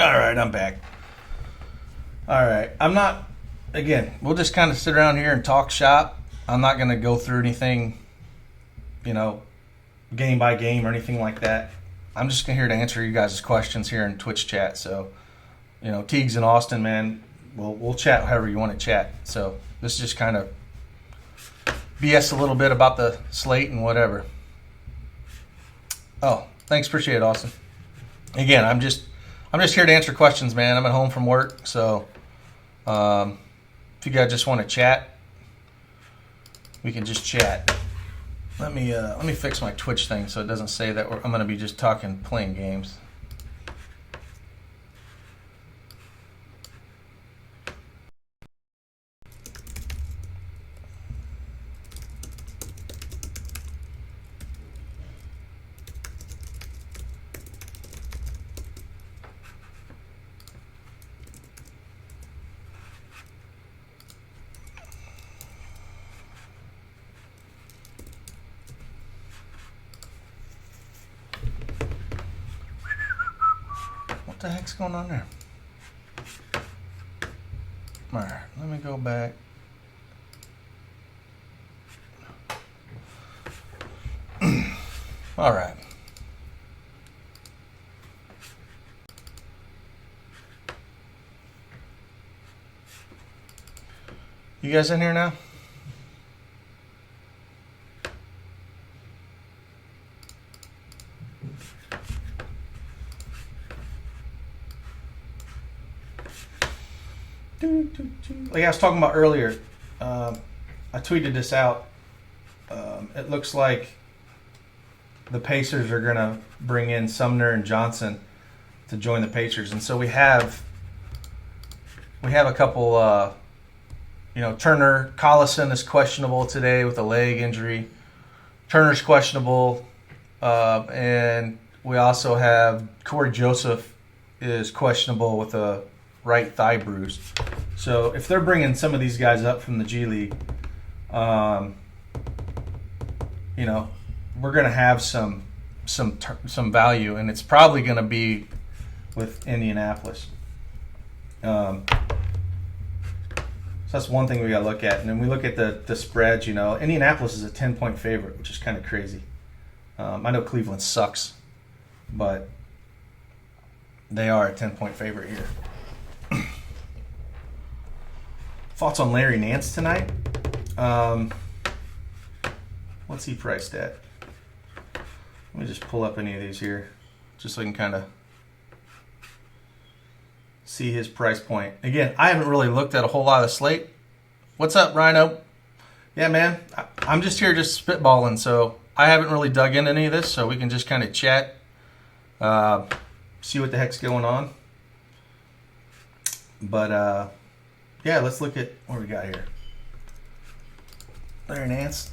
All right, I'm back. All right, again, we'll just kind of sit around here and talk shop. I'm not going to go through anything, game by game or anything like that. I'm just here to answer you guys' questions here in Twitch chat. So, Teagues and Austin, man, we'll chat however you want to chat. So this is just kind of BS a little bit about the slate and whatever. Oh, thanks, appreciate it, Austin. Again, I'm just here to answer questions, man. I'm at home from work, so if you guys just want to chat, we can just chat. Let me fix my Twitch thing so it doesn't say that I'm going to be just playing games. What the heck's going on there? All right, let me go back. All right. You guys in here now? Like I was talking about earlier, I tweeted this out. It looks like the Pacers are going to bring in Sumner and Johnson to join the Pacers, and so we have a couple. Turner Collison is questionable today with a leg injury. Turner's questionable, and we also have Corey Joseph is questionable with a right thigh bruise. So if they're bringing some of these guys up from the G League, we're going to have some value, and it's probably going to be with Indianapolis. So that's one thing we got to look at. And then we look at the spreads. Indianapolis is a 10-point favorite, which is kind of crazy. I know Cleveland sucks, but they are a 10-point favorite here. Thoughts on Larry Nance tonight? What's he priced at? Let me just pull up any of these here, just so I can kind of see his price point. Again, I haven't really looked at a whole lot of the slate. What's up, Rhino? Yeah, man, I'm just here just spitballing, so I haven't really dug into any of this, so we can just kind of chat, see what the heck's going on. But, yeah, let's look at what we got here. Larry Nance.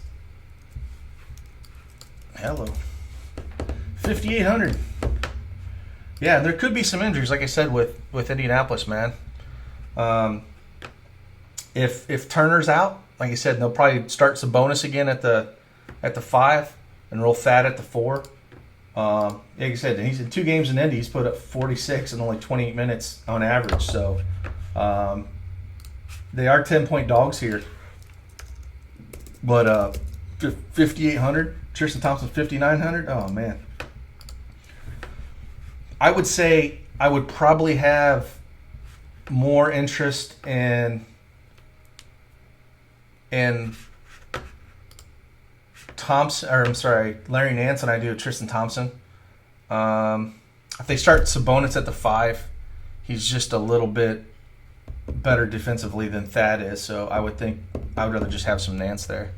Hello. 5,800. Yeah, there could be some injuries, like I said, with Indianapolis, man. If Turner's out, like I said, they'll probably start some bonus again at the 5 and roll Thad at the 4. Like I said, he's in 2 games in Indy. He's put up 46 in only 28 minutes on average. So they are 10-point dogs here. But 5,800. Tristan Thompson 5,900. Oh man. I would say I would probably have more interest in Larry Nance than I do Tristan Thompson. If they start Sabonis at the 5, he's just a little bit better defensively than Thad is, so I would rather just have some Nance there.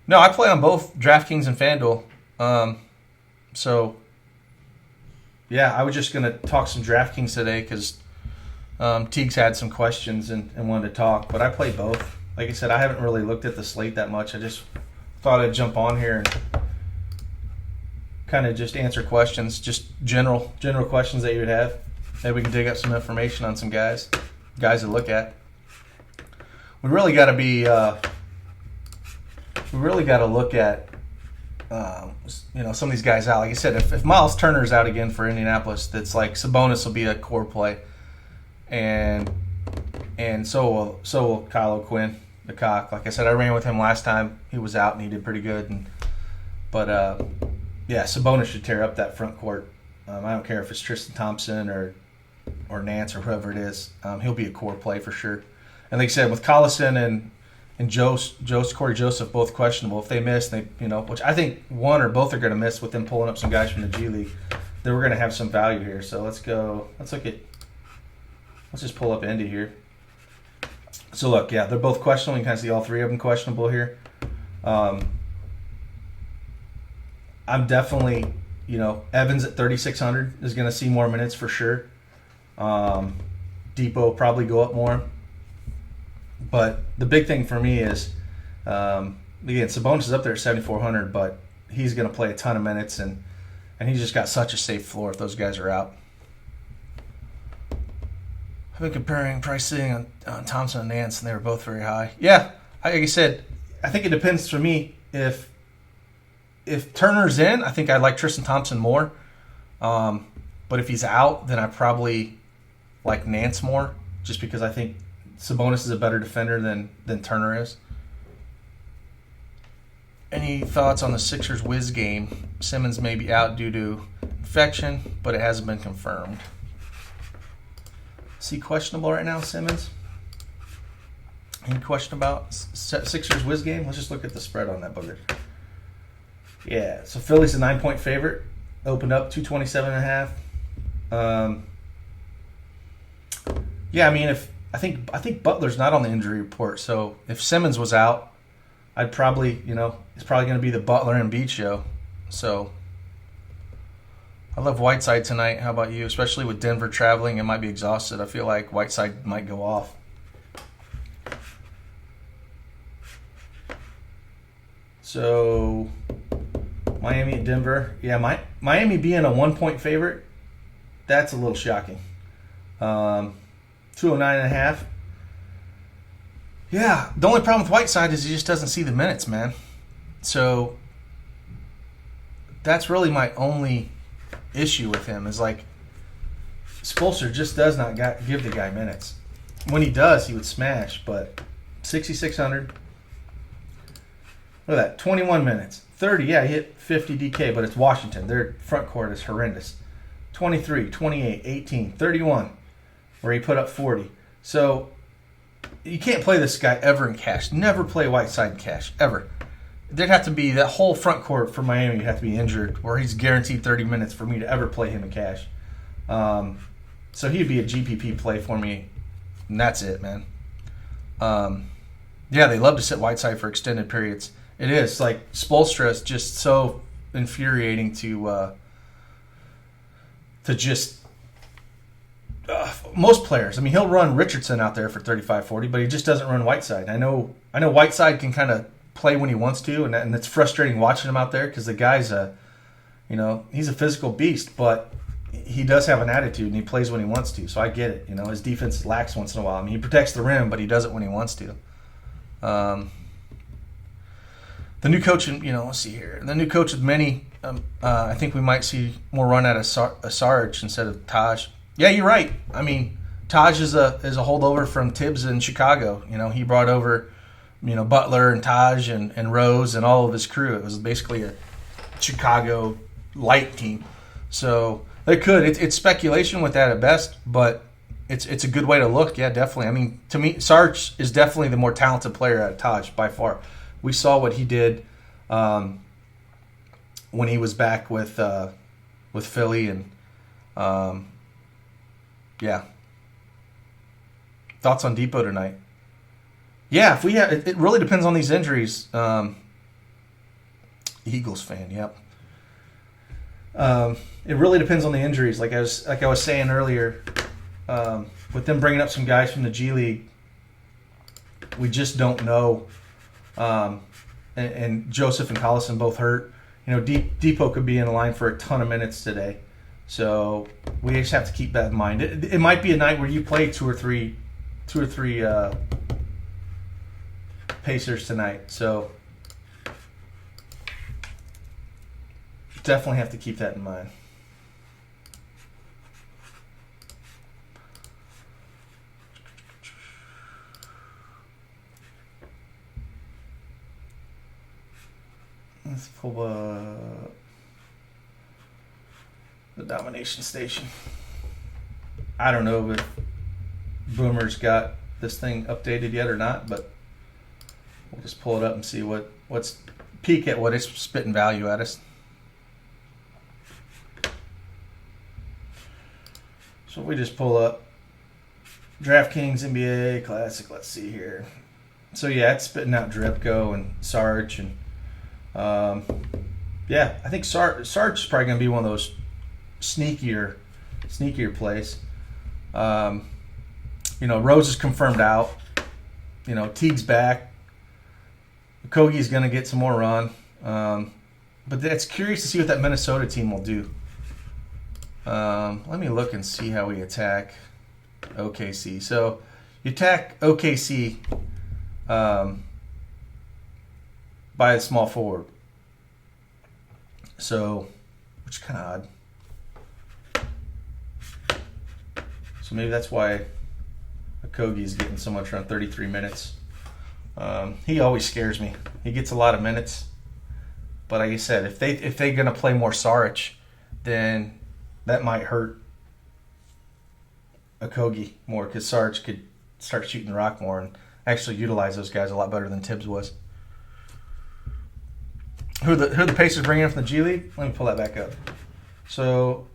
No, I play on both DraftKings and FanDuel. So, yeah, I was just going to talk some DraftKings today because Teagues had some questions and wanted to talk. But I play both. Like I said, I haven't really looked at the slate that much. I just thought I'd jump on here and kind of just answer questions, just general questions that you would have. Maybe we can dig up some information on some guys to look at. We really got to look at some of these guys out. Like I said, if Miles Turner's out again for Indianapolis, that's like Sabonis will be a core play, and so will Kyle O'Quinn, the cock. Like I said, I ran with him last time. He was out and he did pretty good. But Sabonis should tear up that front court. I don't care if it's Tristan Thompson or Nance or whoever it is. He'll be a core play for sure. And like I said, with Collison and Corey Joseph both questionable. If they miss, which I think one or both are going to miss with them pulling up some guys from the G League, then we're going to have some value here. So let's just pull up Indy here. So look, they're both questionable. You can kind of see all three of them questionable here. I'm definitely, Evans at 3,600 is going to see more minutes for sure. Depot probably go up more. But the big thing for me is, again, Sabonis is up there at 7,400, but he's going to play a ton of minutes, and he's just got such a safe floor if those guys are out. I've been comparing pricing on Thompson and Nance, and they were both very high. Yeah, like I said, I think it depends for me. If Turner's in, I think I like Tristan Thompson more. But if he's out, then I probably like Nance more, just because I think Sabonis is a better defender than Turner is. Any thoughts on the Sixers Wiz game? Simmons may be out due to infection, but it hasn't been confirmed. Is he questionable right now, Simmons? Any question about Sixers Wiz game? Let's just look at the spread on that booger. Yeah, so Philly's a 9-point favorite. Opened up 227.5. I think Butler's not on the injury report, so if Simmons was out, I'd probably, it's probably going to be the Butler and Embiid show. So I love Whiteside tonight. How about you? Especially with Denver traveling, it might be exhausted. I feel like Whiteside might go off. So Miami at Denver. Yeah, Miami being a 1-point favorite, that's a little shocking. 209.5. Yeah, the only problem with Whiteside is he just doesn't see the minutes, man. So that's really my only issue with him is like Spoelstra just does not give the guy minutes. When he does, he would smash, but 6,600. Look at that, 21 minutes. 30, he hit 50 DK, but it's Washington. Their front court is horrendous. 23, 28, 18, 31. Where he put up 40. So you can't play this guy ever in cash. Never play Whiteside in cash, ever. There'd have to be that whole front court for Miami would have to be injured, where he's guaranteed 30 minutes for me to ever play him in cash. So he'd be a GPP play for me, and that's it, man. They love to sit Whiteside for extended periods. It is like Spoelstra is just so infuriating to just. Most players. I mean, he'll run Richardson out there for 35, 40, but he just doesn't run Whiteside. I know Whiteside can kind of play when he wants to, and it's frustrating watching him out there because the guy's he's a physical beast, but he does have an attitude and he plays when he wants to. So I get it. His defense lacks once in a while. I mean, he protects the rim, but he does it when he wants to. The new coach, let's see here. The new coach with many, I think we might see more run out of Sarge instead of Taj. Yeah, you're right. I mean, Taj is a holdover from Tibbs in Chicago. He brought over, Butler and Taj and Rose and all of his crew. It was basically a Chicago light team. So they could. It's speculation with that at best, but it's a good way to look. Yeah, definitely. I mean, to me, Sarge is definitely the more talented player out of Taj by far. We saw what he did when he was back with Philly and. Yeah. Thoughts on Depot tonight? Yeah, if we have, it really depends on these injuries. Eagles fan, yep. It really depends on the injuries. Like I was saying earlier, with them bringing up some guys from the G League, we just don't know. And Joseph and Collison both hurt. Depot could be in line for a ton of minutes today. So we just have to keep that in mind. It might be a night where you play two or three Pacers tonight. So definitely have to keep that in mind. Let's pull the domination station. I don't know if Boomer's got this thing updated yet or not, but we'll just pull it up and see what's peek at what it's spitting value at us. So if we just pull up DraftKings NBA Classic, let's see here. So yeah, it's spitting out Drepko and Sarge, and yeah, I think Sarge is probably going to be one of those sneakier plays. Rose is confirmed out. Teague's back. Okogie's going to get some more run. But it's curious to see what that Minnesota team will do. Let me look and see how we attack OKC. So you attack OKC by a small forward. So, which is kind of odd. So maybe that's why Okogie is getting so much around 33 minutes. He always scares me. He gets a lot of minutes, but like I said, if they're gonna play more Saric, then that might hurt Okogie more, because Saric could start shooting the rock more and actually utilize those guys a lot better than Tibbs was. Who the Pacers bringing in from the G League? Let me pull that back up. So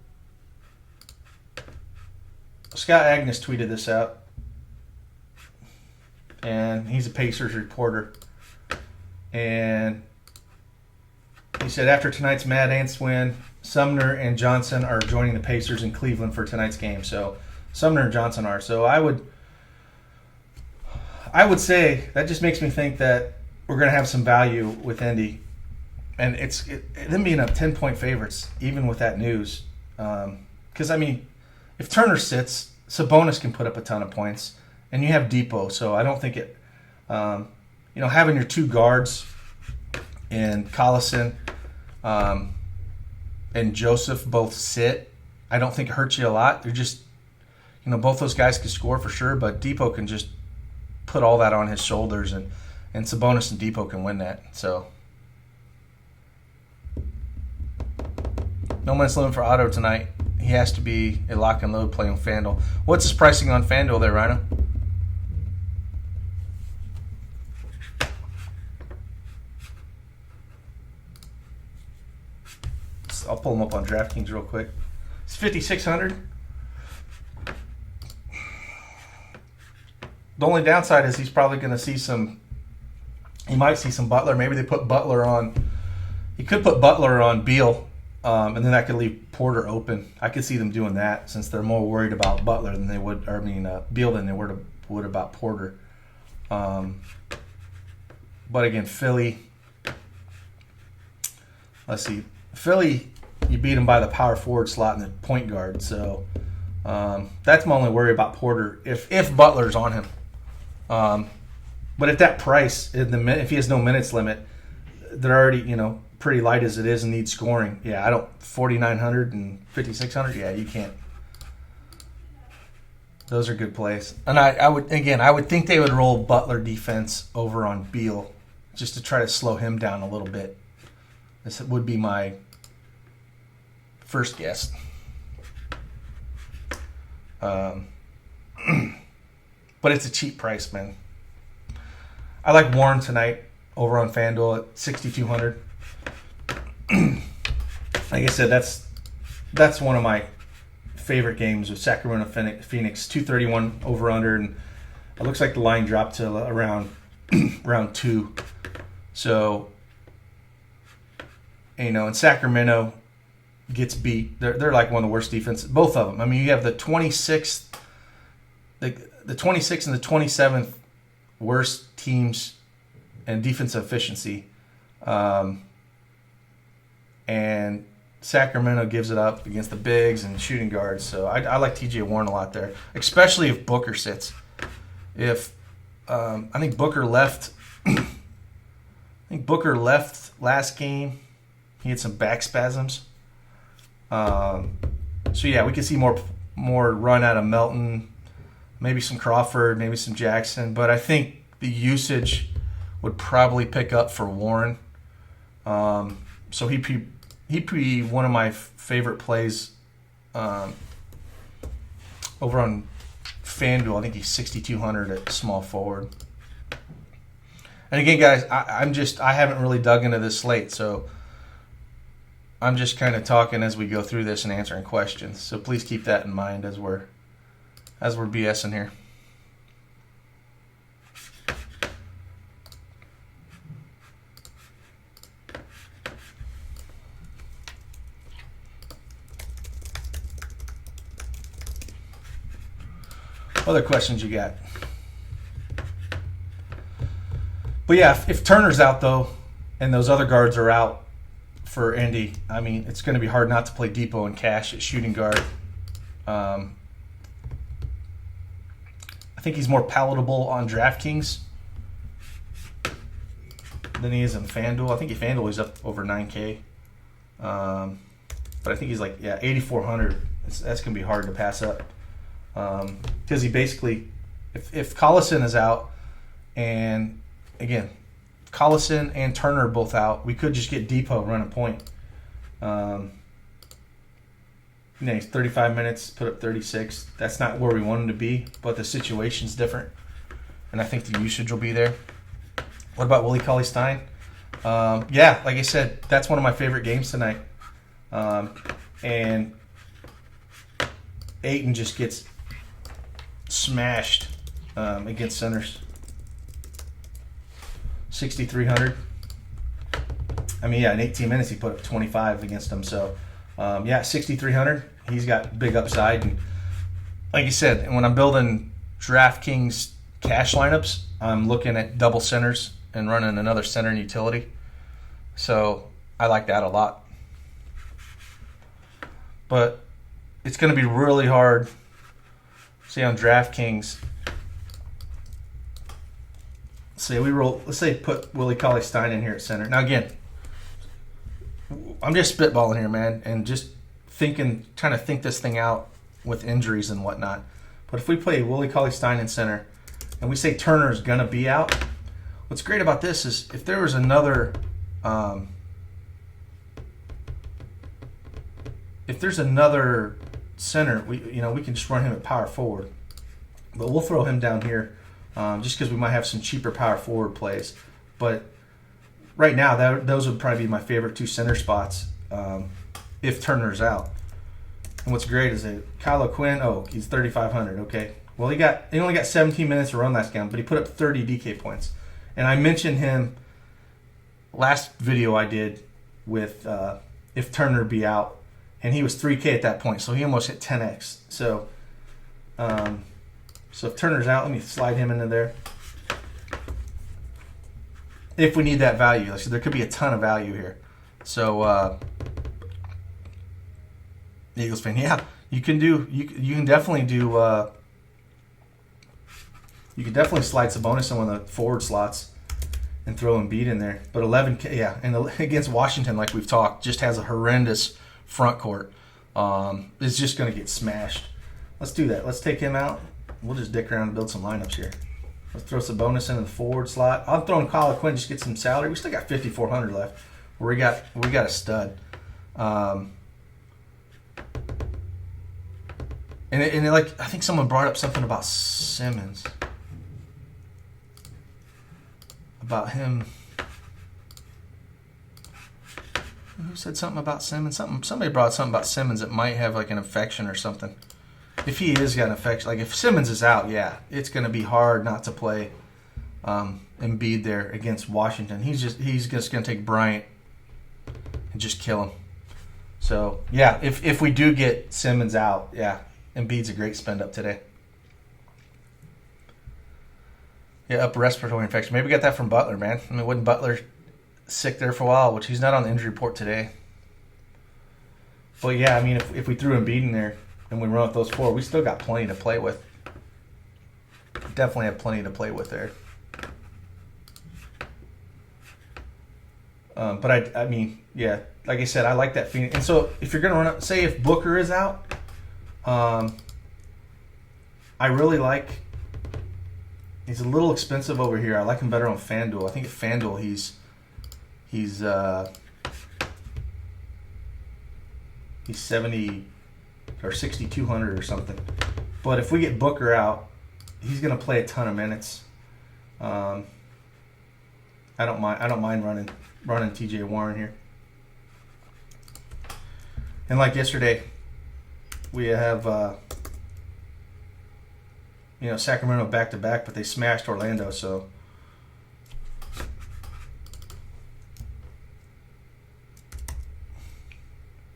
Scott Agnes tweeted this out, and he's a Pacers reporter. And he said, after tonight's Mad Ants win, Sumner and Johnson are joining the Pacers in Cleveland for tonight's game. So Sumner and Johnson are. So I would say that just makes me think that we're going to have some value with Indy. And them being up 10-point favorites, even with that news. Because, if Turner sits, Sabonis can put up a ton of points. And you have Depot. So I don't think it, having your two guards and Collison and Joseph both sit, I don't think it hurts you a lot. They're just, both those guys can score for sure, but Depot can just put all that on his shoulders, and Sabonis and Depot can win that. So no minutes limit for Otto tonight. He has to be a lock and load play on FanDuel. What's his pricing on FanDuel there, Rhino? I'll pull him up on DraftKings real quick. It's 5,600. The only downside is he's probably going to see some. He might see some Butler. Maybe they put Butler on. He could put Butler on Beal, and then that could leave Porter open. I could see them doing that, since they're more worried about Butler than they would. Beal than they would about Porter. But again, Philly. Let's see. Philly, you beat them by the power forward slot and the point guard. So that's my only worry about Porter, if Butler's on him. But at that price, if he has no minutes limit, they're already pretty light as it is and need scoring. Yeah, 4,900 and 5,600. Yeah, you can't. Those are good plays. And I would think they would roll Butler defense over on Beal, just to try to slow him down a little bit. This would be my first guess. But it's a cheap price, man. I like Warren tonight over on FanDuel at 6,200. Like I said, that's one of my favorite games with Sacramento Phoenix. 231 over under, and it looks like the line dropped to around round 2. So, and Sacramento gets beat. They're like one of the worst defenses. Both of them. You have the 26th, the 26th and the 27th worst teams in defensive efficiency, and Sacramento gives it up against the bigs and shooting guards. So I like TJ Warren a lot there, especially if Booker sits. If I think Booker left. I think Booker left last game. He had some back spasms. So yeah, we could see more run out of Melton, maybe some Crawford, maybe some Jackson. But I think the usage would probably pick up for Warren. So he'd be one of my favorite plays over on FanDuel. I think he's 6,200 at small forward. And again, guys, I haven't really dug into this slate, so I'm just kind of talking as we go through this and answering questions. So please keep that in mind as we're BSing here. Other questions you got? But yeah, if Turner's out though, and those other guards are out for Indy, I mean, it's going to be hard not to play Depot and Cash at shooting guard. I think he's more palatable on DraftKings than he is in FanDuel. I think FanDuel is up over 9K. But I think he's like, 8,400. That's going to be hard to pass up. Because he basically, if Collison is out, and again, Collison and Turner are both out, we could just get Depot run a point. He's 35 minutes, put up 36. That's not where we want him to be, but the situation's different, and I think the usage will be there. What about Willie Cauley-Stein? Like I said, that's one of my favorite games tonight. And Ayton just gets smashed against centers. 6,300. I mean, in 18 minutes he put up 25 against them. So, 6,300. He's got big upside. And like you said, when I'm building DraftKings cash lineups, I'm looking at double centers and running another center and utility. So I like that a lot. But it's going to be really hard. See on DraftKings, let's say put Willie Cauley-Stein in here at center. Now again, I'm just spitballing here, man, and just trying to think this thing out with injuries and whatnot. But if we play Willie Cauley-Stein in center, and we say Turner's gonna be out, what's great about this is if there was another, if there's another center, we can just run him at power forward. But we'll throw him down here just because we might have some cheaper power forward plays. But right now, those would probably be my favorite two center spots if Turner's out. And what's great is that Kyle O'Quinn, he's 3,500. Okay, well he only got 17 minutes to run last game, but he put up 30 DK points. And I mentioned him last video I did with if Turner be out, and he was 3K at that point, so he almost hit 10x. So, so if Turner's out, let me slide him into there. If we need that value, so there could be a ton of value here. So, Eagles fan, you can definitely do. You can definitely slide Sabonis in one of the forward slots and throw Embiid in there. But 11K, and against Washington, like we've talked, just has a horrendous front court. Is just going to get smashed. Let's do that. Let's take him out. We'll just dick around and build some lineups here. Let's throw Sabonis into the forward slot. I'm throwing Kyle Quinn, just get some salary. We still got 5,400 left. We got a stud. And I think someone brought up something about Simmons. About him. Who said something about Simmons? Somebody brought something about Simmons that might have like an infection or something. If he is got an infection, like if Simmons is out, it's going to be hard not to play Embiid there against Washington. He's just going to take Bryant and just kill him. So if we do get Simmons out, Embiid's a great spend up today. Upper respiratory infection. Maybe we got that from Butler, man. I mean, wasn't Butler sick there for a while, which he's not on the injury report today. But I mean, if we threw Embiid in there and we run with those four, we still got plenty to play with. Definitely have plenty to play with there. But I mean, yeah, like I said, I like that Phoenix. And so if you're going to run up, say if Booker is out, I really like. He's a little expensive over here. I like him better on FanDuel. I think at FanDuel he's 70 or 6,200 or something. But if we get Booker out, he's going to play a ton of minutes. I don't mind running T.J. Warren here. And like yesterday, we have Sacramento back to back, but they smashed Orlando. So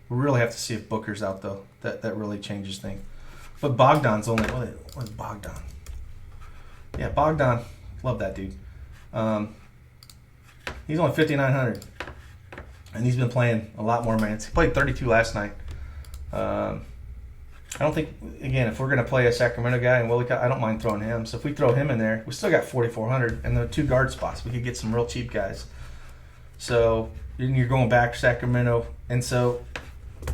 we really have to see if Booker's out though. That really changes things. But Bogdan's only what is Bogdan? Yeah, Bogdan, love that dude. He's only 5,900, and he's been playing a lot more minutes. He played 32 last night. I don't think, again, if we're going to play a Sacramento guy and Willie, I don't mind throwing him. So if we throw him in there, we still got 4,400 and the 2 guard spots. We could get some real cheap guys. So you're going back to Sacramento, and so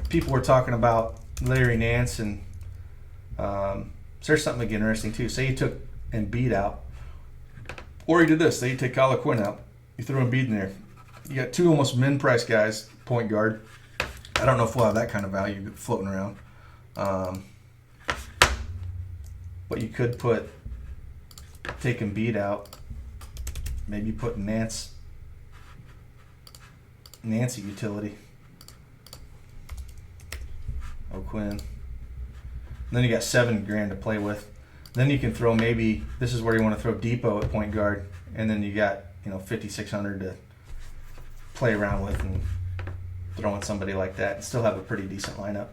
people were talking about Larry Nance, and so there's something like interesting too. Say you took Embiid out, or you did this. Say you take Kyle Quinn out, you throw Embiid in there. You got 2 almost min-price guys, point guard. I don't know if we'll have that kind of value floating around. But you could take Embiid out, maybe put Nancy utility. O'Quinn. And then you got $7,000 to play with. Then you can throw, maybe this is where you want to throw Depot at point guard, and then you got 5,600 to play around with and throwing somebody like that and still have a pretty decent lineup.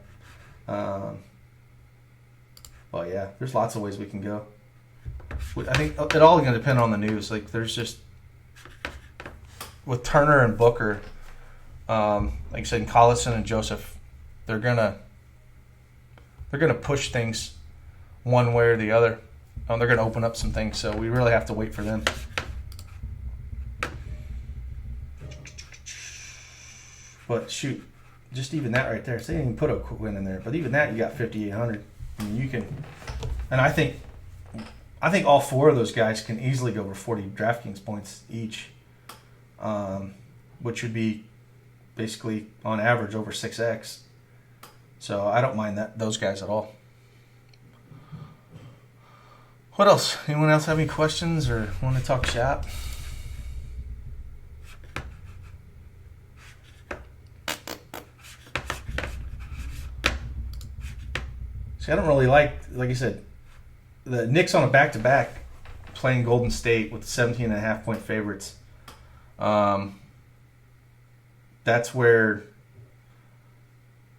Well, yeah, there's lots of ways we can go. I think it all going to depend on the news. Like, there's just with Turner and Booker, like I said, Collison and Joseph, they're gonna push things one way or the other. They're gonna open up some things, so we really have to wait for them. But shoot, just even that right there. Say you didn't even put a quick win in there, but even that you got 5,800. I mean, you can, and I think all 4 of those guys can easily go over 40 DraftKings points each, which would be basically on average over 6x. So I don't mind those guys at all. What else? Anyone else have any questions or want to talk shop? See, I don't really like I said, the Knicks on a back-to-back playing Golden State with 17.5-point favorites. That's where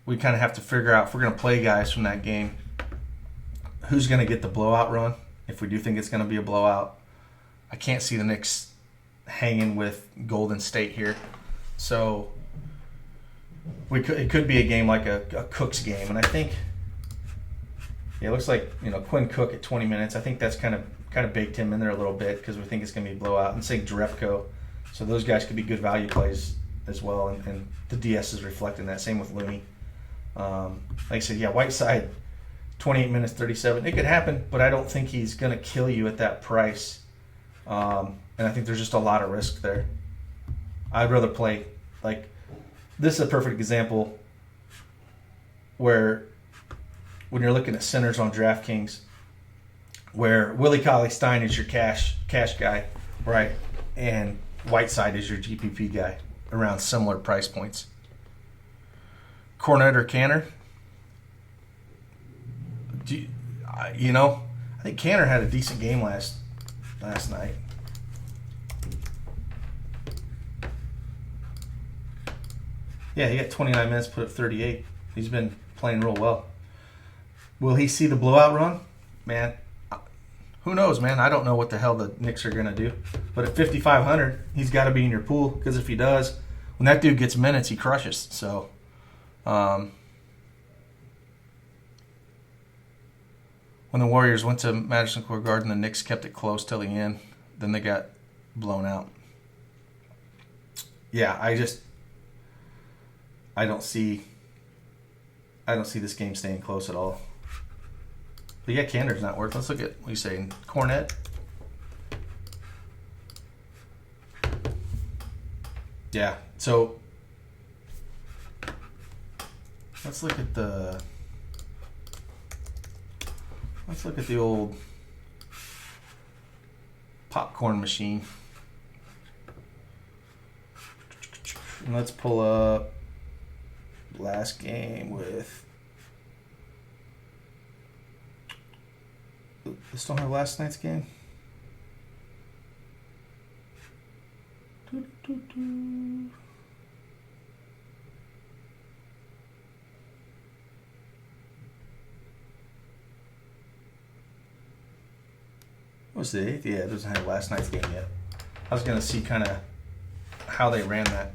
we kind of have to figure out if we're going to play guys from that game, who's going to get the blowout run, if we do think it's going to be a blowout. I can't see the Knicks hanging with Golden State here. So it could be a game like a Cook's game. And I think, it looks like Quinn Cook at 20 minutes. I think that's kind of baked him in there a little bit because we think it's going to be a blowout. And say Jerebko. So those guys could be good value plays as well. And the DS is reflecting that. Same with Looney. Like I said, yeah, Whiteside, 28 minutes, 37. It could happen, but I don't think he's going to kill you at that price. And I think there's just a lot of risk there. I'd rather play, like, this is a perfect example where when you're looking at centers on DraftKings, where Willie Cauley-Stein is your cash guy, right? And Whiteside is your GPP guy around similar price points. Cornet or Canner? I think Canner had a decent game last night. Yeah, he got 29 minutes, put up 38. He's been playing real well. Will he see the blowout run? Man, who knows, man? I don't know what the hell the Knicks are going to do. But at 5,500, he's got to be in your pool, because if he does, when that dude gets minutes, he crushes. So, when the Warriors went to Madison Square Garden, the Knicks kept it close till the end. Then they got blown out. yeah, I don't see this game staying close at all. But yeah, Cantor's not worth. Let's look at what you saying. Cornet. Yeah. So let's look at the old popcorn machine. And let's pull up last game with. Let's don't have last night's game. What's the 8th? Yeah, it doesn't have last night's game yet. I was going to see kind of how they ran that.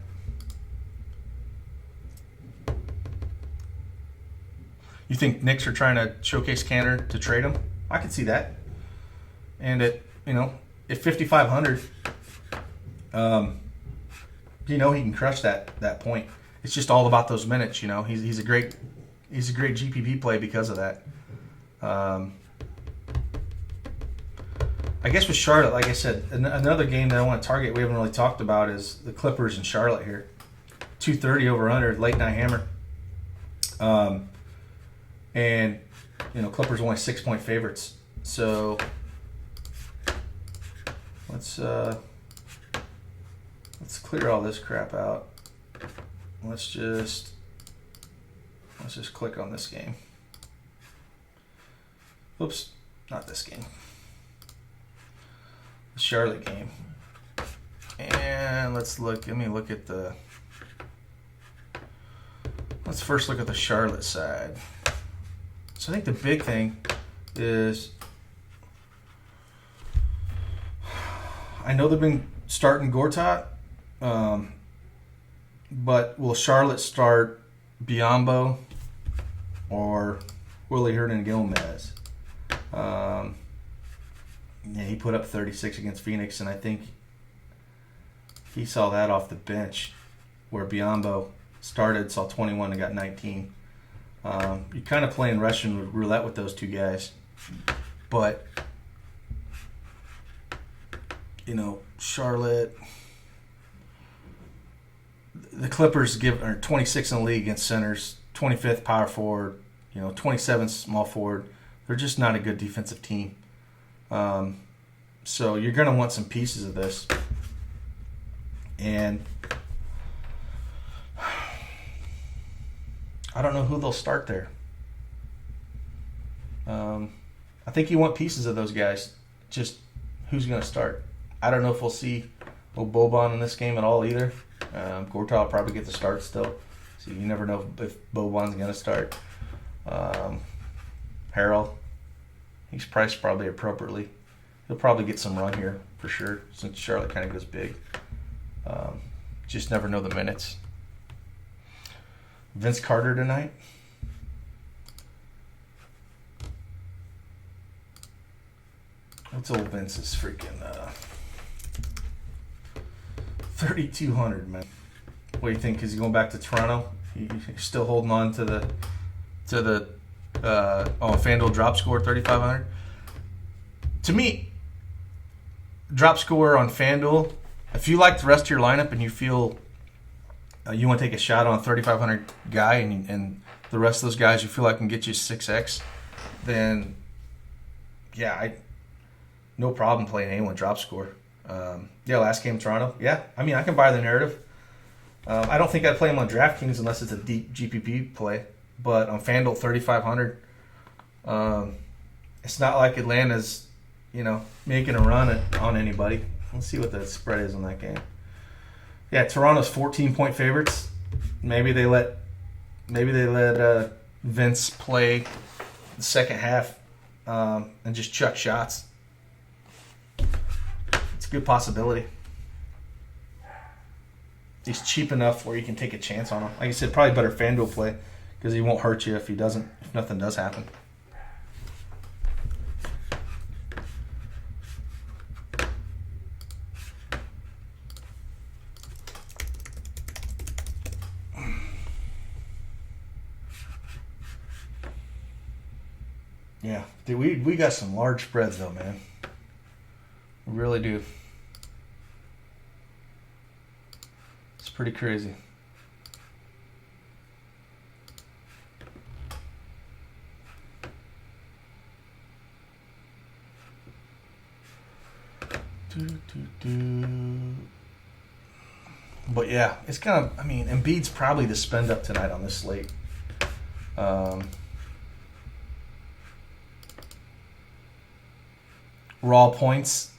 You think Knicks are trying to showcase Cantor to trade him? I could see that. And at 5,500, he can crush that point. It's just all about those minutes. He's a great GPP play because of that. I guess with Charlotte, like I said, another game that I want to target we haven't really talked about is the Clippers and Charlotte here. 230 over under, late night hammer. And Clippers are only 6-point favorites. So let's clear all this crap out. Let's just click on this game. Oops, not this game. The Charlotte game. And let's first look at the Charlotte side. So I think the big thing is, I know they've been starting Gortat, but will Charlotte start Biyombo or Willie Hernan-Gomez? He put up 36 against Phoenix, and I think he saw that off the bench, where Biyombo started, saw 21 and got 19. You're kind of playing Russian roulette with those two guys. But, Charlotte, the Clippers are 26 in the league against centers, 25th power forward, 27th small forward. They're just not a good defensive team. So you're going to want some pieces of this. And I don't know who they'll start there. I think you want pieces of those guys. Just who's going to start. I don't know if we'll see Boban in this game at all either. Gortat will probably get the start still. So you never know if Boban's going to start. Harrell, he's priced probably appropriately. He'll probably get some run here for sure, since Charlotte kind of goes big. Just never know the minutes. Vince Carter tonight. What's old Vince's freaking 3,200, man? What do you think? Is he going back to Toronto? He's still holding on to the FanDuel drop score 3,500. To me, drop score on FanDuel, if you like the rest of your lineup and you feel you want to take a shot on a 3,500 guy and the rest of those guys you feel like can get you 6x, then no problem playing anyone drop score. Last game Toronto. Yeah, I can buy the narrative. I don't think I'd play him on DraftKings unless it's a deep GPP play. But on FanDuel 3,500, it's not like Atlanta's, making a run on anybody. Let's see what the spread is on that game. Yeah, Toronto's 14-point favorites. Maybe they let Vince play the second half and just chuck shots. It's a good possibility. He's cheap enough where you can take a chance on him. Like I said, probably better FanDuel play because he won't hurt you if nothing does happen. Yeah, dude, we got some large spreads though, man. We really do. It's pretty crazy. But yeah, it's kind of, I mean, Embiid's probably the spend up tonight on this slate. Raw points,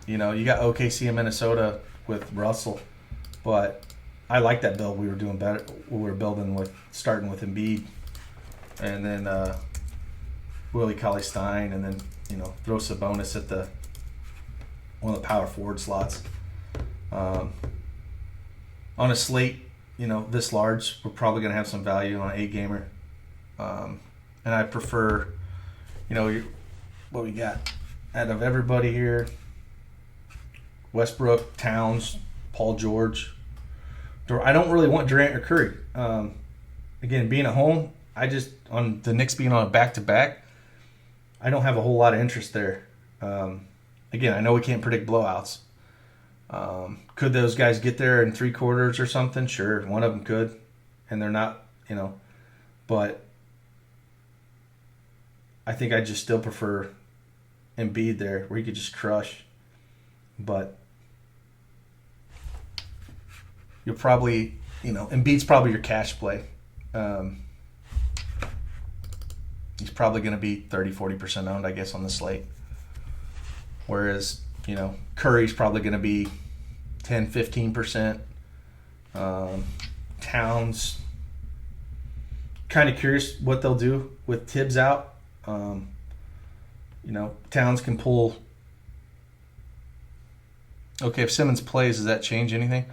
you know, you got OKC and Minnesota with Russell, but I like that build we were doing better. We were building with starting with Embiid, and then Willie Cauley-Stein, and then throw Sabonis at the one of the power forward slots. On a slate, this large, we're probably going to have some value on an 8-gamer. And I prefer, what we got out of everybody here: Westbrook, Towns, Paul George. I don't really want Durant or Curry. Again, being at home, on the Knicks being on a back-to-back, I don't have a whole lot of interest there. Again, I know we can't predict blowouts. Could those guys get there in 3 quarters or something? Sure, one of them could, and they're not, but I think I just still prefer Embiid there, where he could just crush. But you'll probably, Embiid's probably your cash play. He's probably going to be 30-40% owned, I guess, on the slate. Whereas, Curry's probably going to be 10-15%. Towns, kind of curious what they'll do with Tibbs out. Towns can pull. Okay, if Simmons plays, does that change anything?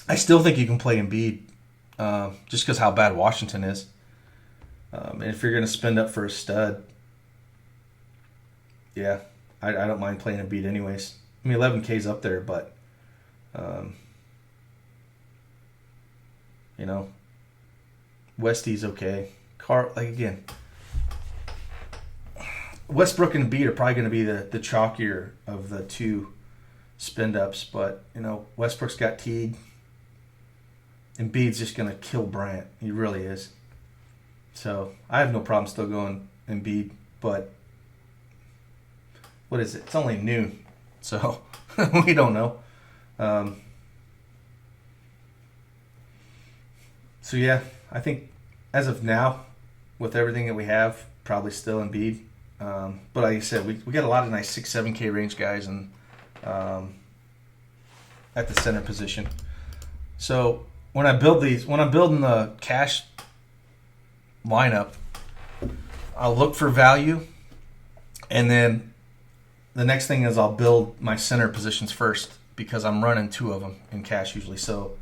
I still think you can play Embiid, just because how bad Washington is. And if you're going to spend up for a stud, yeah, I don't mind playing Embiid anyways. I mean, 11K's up there, but, Westie's okay. Again, Westbrook and Embiid are probably going to be the chalkier of the two spend-ups, but, Westbrook's got Teague. Embiid's just going to kill Bryant. He really is. So, I have no problem still going Embiid, but what is it? It's only noon, so we don't know. So, yeah, I think as of now, with everything that we have, probably still Embiid. But like I said, we got a lot of nice 6-7K range guys and at the center position. So when I'm building the cash lineup, I'll look for value, and then the next thing is I'll build my center positions first, because I'm running 2 of them in cash usually. So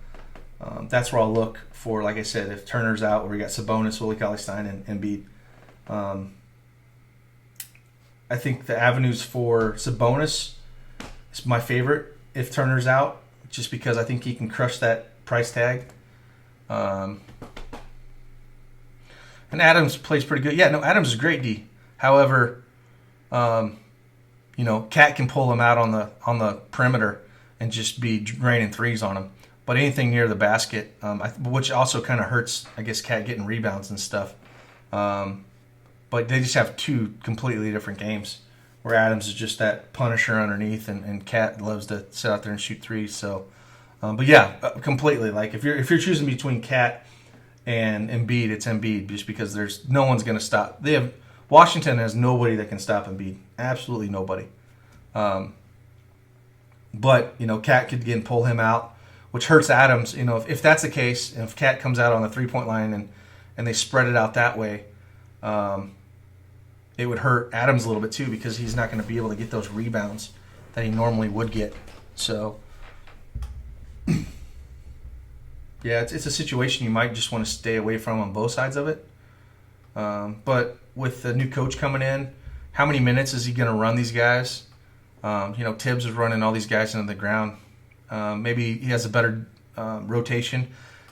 that's where I'll look for, like I said, if Turner's out, where we got Sabonis, Willie Cauley-Stein, and Embiid. I think the avenues for Sabonis is my favorite if Turner's out, just because I think he can crush that price tag. And Adams plays pretty good. Yeah, no, Adams is great, D. However, Cat can pull him out on the perimeter and just be raining threes on him. But anything near the basket, which also kind of hurts, I guess, Cat getting rebounds and stuff. But they just have 2 completely different games, where Adams is just that punisher underneath, and Cat loves to sit out there and shoot threes. So, but yeah, completely. Like if you're choosing between Cat and Embiid, it's Embiid, just because there's no one's going to stop. Washington has nobody that can stop Embiid, absolutely nobody. But Cat could again pull him out, which hurts Adams. If that's the case, and if Cat comes out on the 3-point line and they spread it out that way, it would hurt Adams a little bit too, because he's not going to be able to get those rebounds that he normally would get. So, yeah, it's a situation you might just want to stay away from on both sides of it. But with the new coach coming in, how many minutes is he going to run these guys? Tibbs is running all these guys into the ground. Maybe he has a better rotation.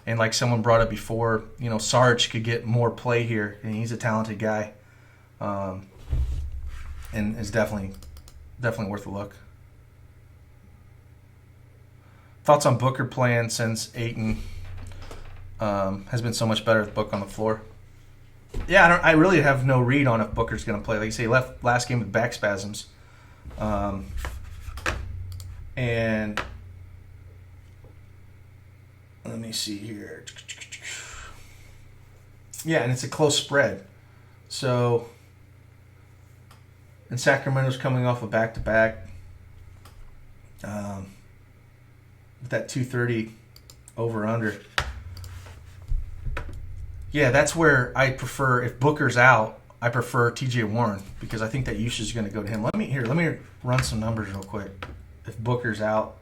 And like someone brought up before, Sarge could get more play here, and he's a talented guy, and is definitely worth a look. Thoughts on Booker playing since Ayton has been so much better with Book on the floor? Yeah, I really have no read on if Booker's going to play. Like you say, he left last game with back spasms, and let me see here. Yeah, and it's a close spread. So, and Sacramento's coming off a back-to-back. With that 230 over-under. Yeah, that's where I prefer, if Booker's out, I prefer TJ Warren because I think that usage is going to go to him. Let me run some numbers real quick. If Booker's out,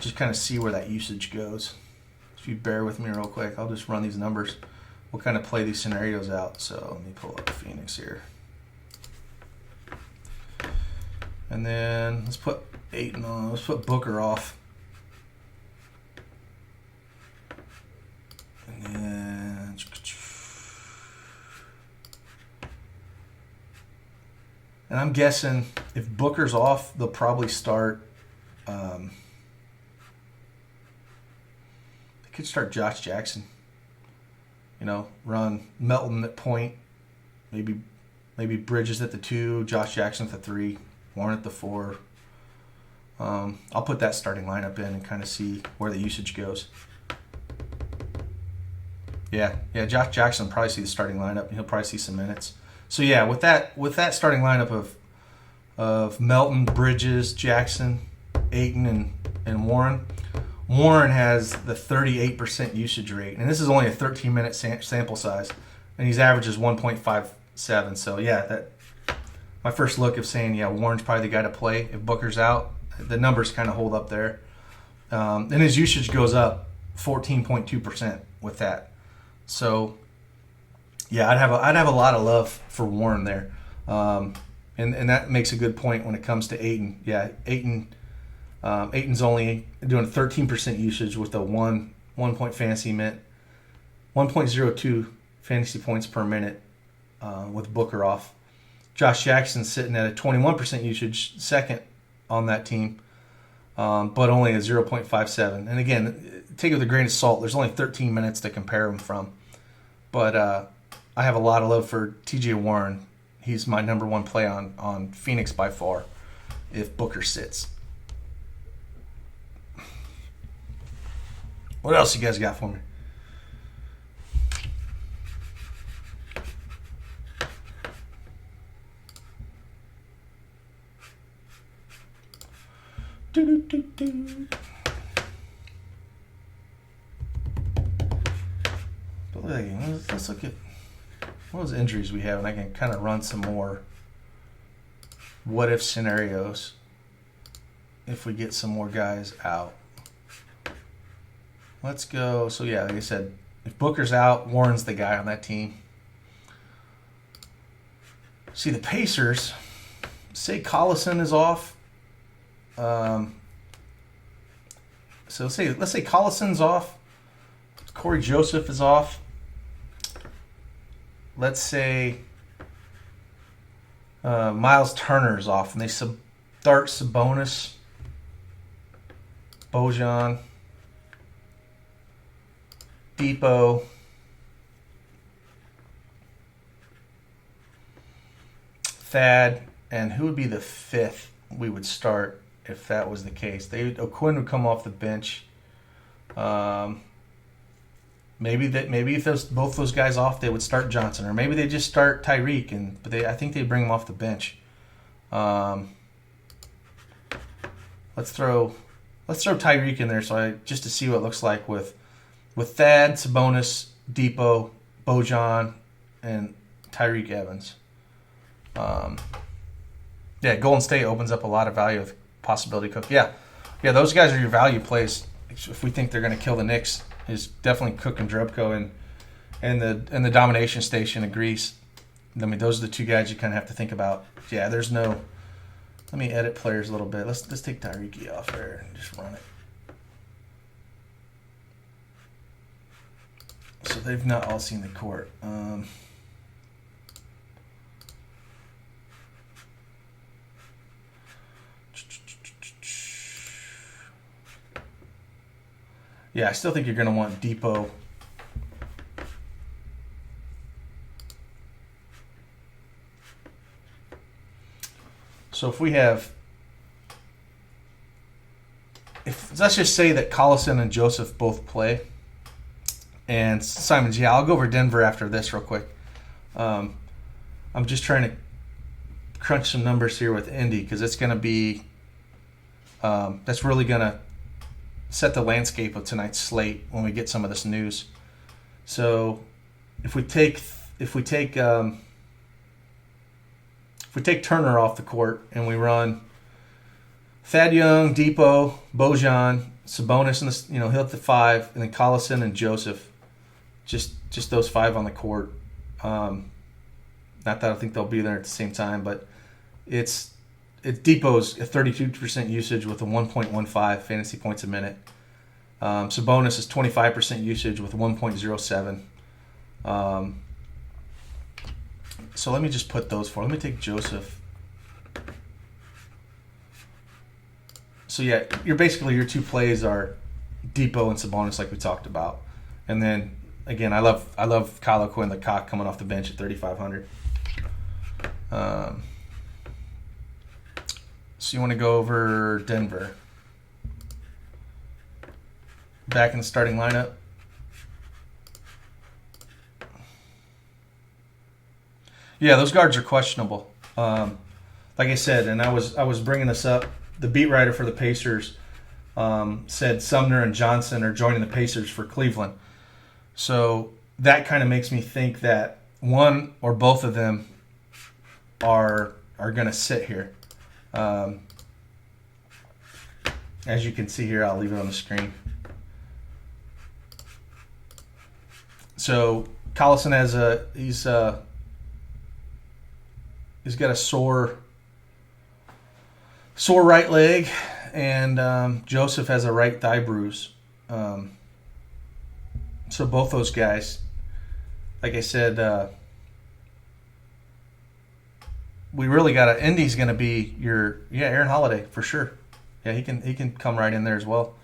just kind of see where that usage goes. If you bear with me real quick, I'll just run these numbers. We'll kind of play these scenarios out. So let me pull up Phoenix here. And then let's put Ayton on. Let's put Booker off. And then I'm guessing if Booker's off, they'll probably start. They could start Josh Jackson. Run Melton at point, maybe Bridges at the 2, Josh Jackson at the 3, Warren at the 4. I'll put that starting lineup in and kind of see where the usage goes. Yeah, Josh Jackson will probably see the starting lineup. He'll probably see some minutes. So yeah, with that starting lineup of Melton, Bridges, Jackson, Ayton, and Warren. Warren has the 38% usage rate, and this is only a 13-minute sample size, and he's averages 1.57. So yeah, my first look of saying Warren's probably the guy to play if Booker's out. The numbers kind of hold up there, and his usage goes up 14.2% with that. So yeah, I'd have a lot of love for Warren there, and that makes a good point when it comes to Ayton. Yeah, Ayton's only doing 13% usage with a 1 point fantasy mint, 1.02 fantasy points per minute with Booker off. Josh Jackson's sitting at a 21% usage, second on that team, but only a 0.57. And again, take it with a grain of salt. There's only 13 minutes to compare them from. But I have a lot of love for TJ Warren. He's my number one play on Phoenix by far if Booker sits. What else you guys got for me? But let's look at what those injuries we have, and I can kind of run some more what-if scenarios if we get some more guys out. Let's go. So, yeah, like I said, if Booker's out, Warren's the guy on that team. See, the Pacers, say Collison is off. So let's say Collison's off. Corey Joseph is off. Let's say Miles Turner is off, and they start Sabonis, Bojan, Depot, Thad, and who would be the fifth we would start if that was the case? O'Quinn would come off the bench. Maybe if both those guys off, they would start Johnson, or maybe they just start Tyreek, but I think they bring him off the bench. Let's throw Tyreek in there just to see what it looks like with Thad, Sabonis, Depot, Bojan, and Tyreek Evans. Golden State opens up a lot of value with possibility Cook. Yeah, those guys are your value plays. If we think they're going to kill the Knicks, is definitely Cook and Drubko, and the domination station of Greece. I mean, those are the two guys you kind of have to think about. Yeah, there's no. Let me edit players a little bit. Let's take Tyreek off there and just run it. So they've not all seen the court. Yeah, I still think you're going to want Depot. So if we have, let's just say that Collison and Joseph both play, and Simons, yeah, I'll go over Denver after this real quick. I'm just trying to crunch some numbers here with Indy because it's going to be, that's really going to set the landscape of tonight's slate when we get some of this news. So if we take Turner off the court and we run Thad Young, Depot, Bojan, Sabonis, and he'll hit the 5, and then Collison and Joseph, just those 5 on the court. Not that I think they'll be there at the same time, but it's Depot's a 32% usage with a 1.15 fantasy points a minute. Sabonis is 25% usage with 1.07. So let me just put those let me take Joseph. So yeah, your 2 plays are Depot and Sabonis, like we talked about, and then again, I love Kyle O'Quinn, the cock, coming off the bench at 3,500. So you want to go over Denver. Back in the starting lineup. Yeah, those guards are questionable. Like I said, and I was bringing this up. The beat writer for the Pacers said Sumner and Johnson are joining the Pacers for Cleveland. So that kind of makes me think that one or both of them are going to sit here. As you can see here, I'll leave it on the screen. So Collison he's got a sore right leg, and Joseph has a right thigh bruise. So both those guys, like I said, we really got Indy's going to be Aaron Holiday for sure. Yeah, he can come right in there as well.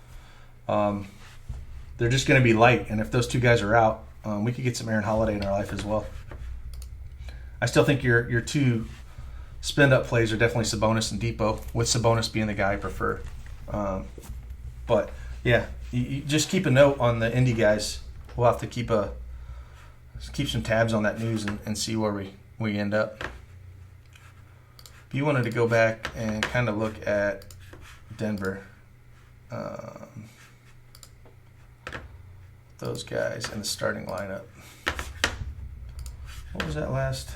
They're just going to be light, and if those 2 guys are out, we could get some Aaron Holiday in our life as well. I still think your 2 spend-up plays are definitely Sabonis and Depot, with Sabonis being the guy I prefer. But, yeah, you just keep a note on the Indy guys. We'll have to keep some tabs on that news and see where we end up. If you wanted to go back and kind of look at Denver, those guys in the starting lineup. What was that last?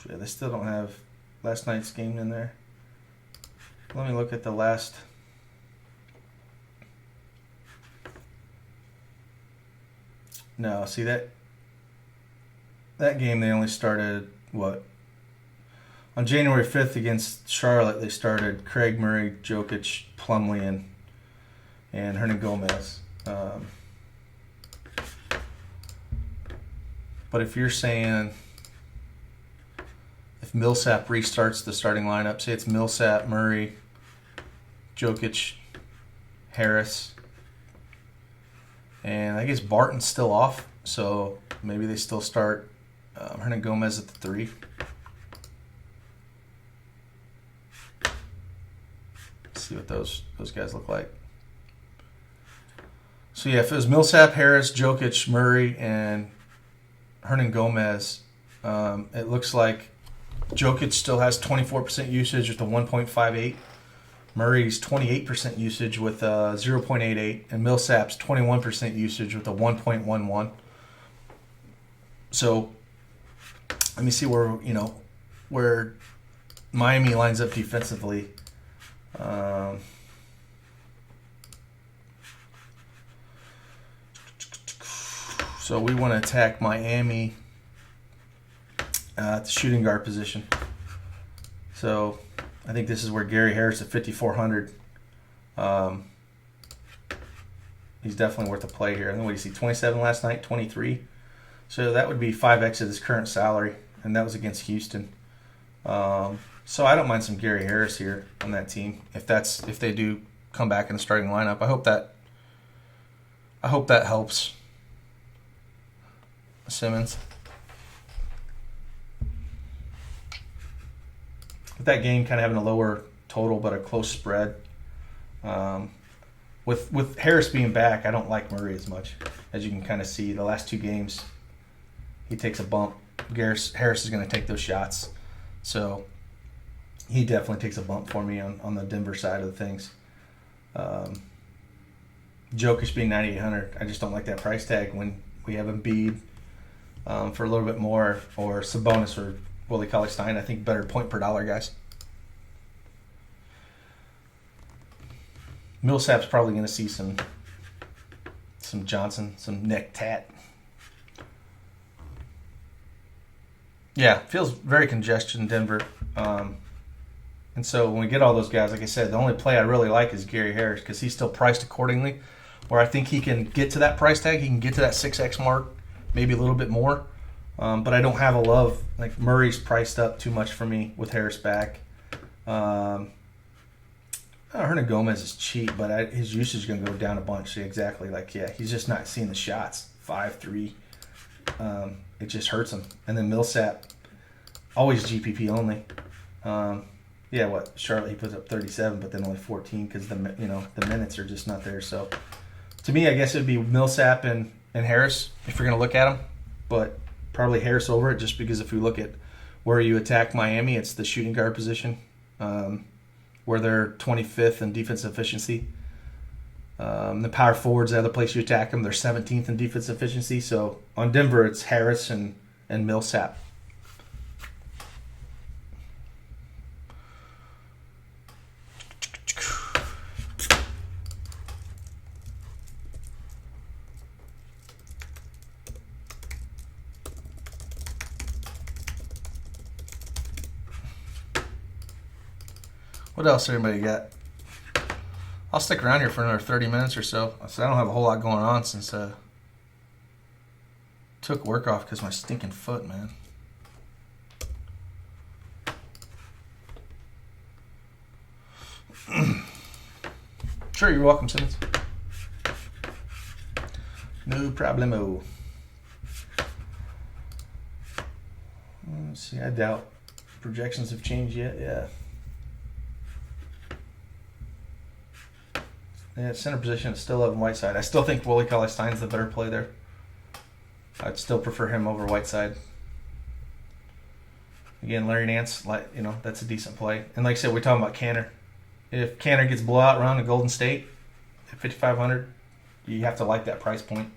Yeah, they still don't have last night's game in there. Let me look at the last. No, see that game they only started what? On January 5th against Charlotte, they started Craig Murray, Jokic, Plumlee, and Hernan Gomez. But if you're saying if Millsap restarts the starting lineup, say it's Millsap, Murray, Jokic, Harris, and I guess Barton's still off, so maybe they still start Hernan Gomez at the 3. See what those guys look like. So yeah, if it was Millsap, Harris, Jokic, Murray, and Hernan Gomez, it looks like Jokic still has 24% usage with a 1.58. Murray's 28% usage with a 0.88, and Millsap's 21% usage with a 1.11. So let me see where Miami lines up defensively. So we want to attack Miami at the shooting guard position. So I think this is where Gary Harris at 5,400 Um, he's definitely worth a play here. And then what do you see? 27 last night, 23. So that would be 5x of his current salary, and that was against Houston. So I don't mind some Gary Harris here on that team if they do come back in the starting lineup. I hope that helps Simmons. With that game kind of having a lower total but a close spread, with Harris being back, I don't like Murray as much. As you can kind of see, the last two games, he takes a bump. Harris is going to take those shots. So he definitely takes a bump for me on the Denver side of things. Jokic being 9,800, I just don't like that price tag when we have Embiid for a little bit more, or Sabonis or Willie Cauley-Stein. I think better point per dollar guys. Millsap's probably going to see some Johnson, some neck tat. Yeah, feels very congested in Denver. And so when we get all those guys, like I said, the only play I really like is Gary Harris because he's still priced accordingly, where I think he can get to that price tag. He can get to that 6X mark, maybe a little bit more. But I don't have a love. Like Murray's priced up too much for me with Harris back. Hernan Gomez is cheap, but his usage is going to go down a bunch. Exactly. He's just not seeing the shots. 5-3. It just hurts him. And then Millsap, always GPP only. Charlotte, he puts up 37, but then only 14 because the minutes are just not there. So to me, I guess it would be Millsap and Harris if you're going to look at them, but probably Harris over it just because if you look at where you attack Miami, it's the shooting guard position, where they're 25th in defensive efficiency. The power forwards, the other place you attack them, they're 17th in defense efficiency. So on Denver, it's Harris and Millsap. What else everybody got? I'll stick around here for another 30 minutes or so. I don't have a whole lot going on since took work off because my stinking foot, man. Sure, you're welcome, Simmons. No problemo. Let's see, I doubt projections have changed yet. Yeah, center position is still Evan Whiteside. I still think Willie Cauley-Stein's the better play there. I'd still prefer him over Whiteside. Again, Larry Nance, that's a decent play. And like I said, we're talking about Canner. If Canner gets blowout around in Golden State at 5,500, you have to like that price point.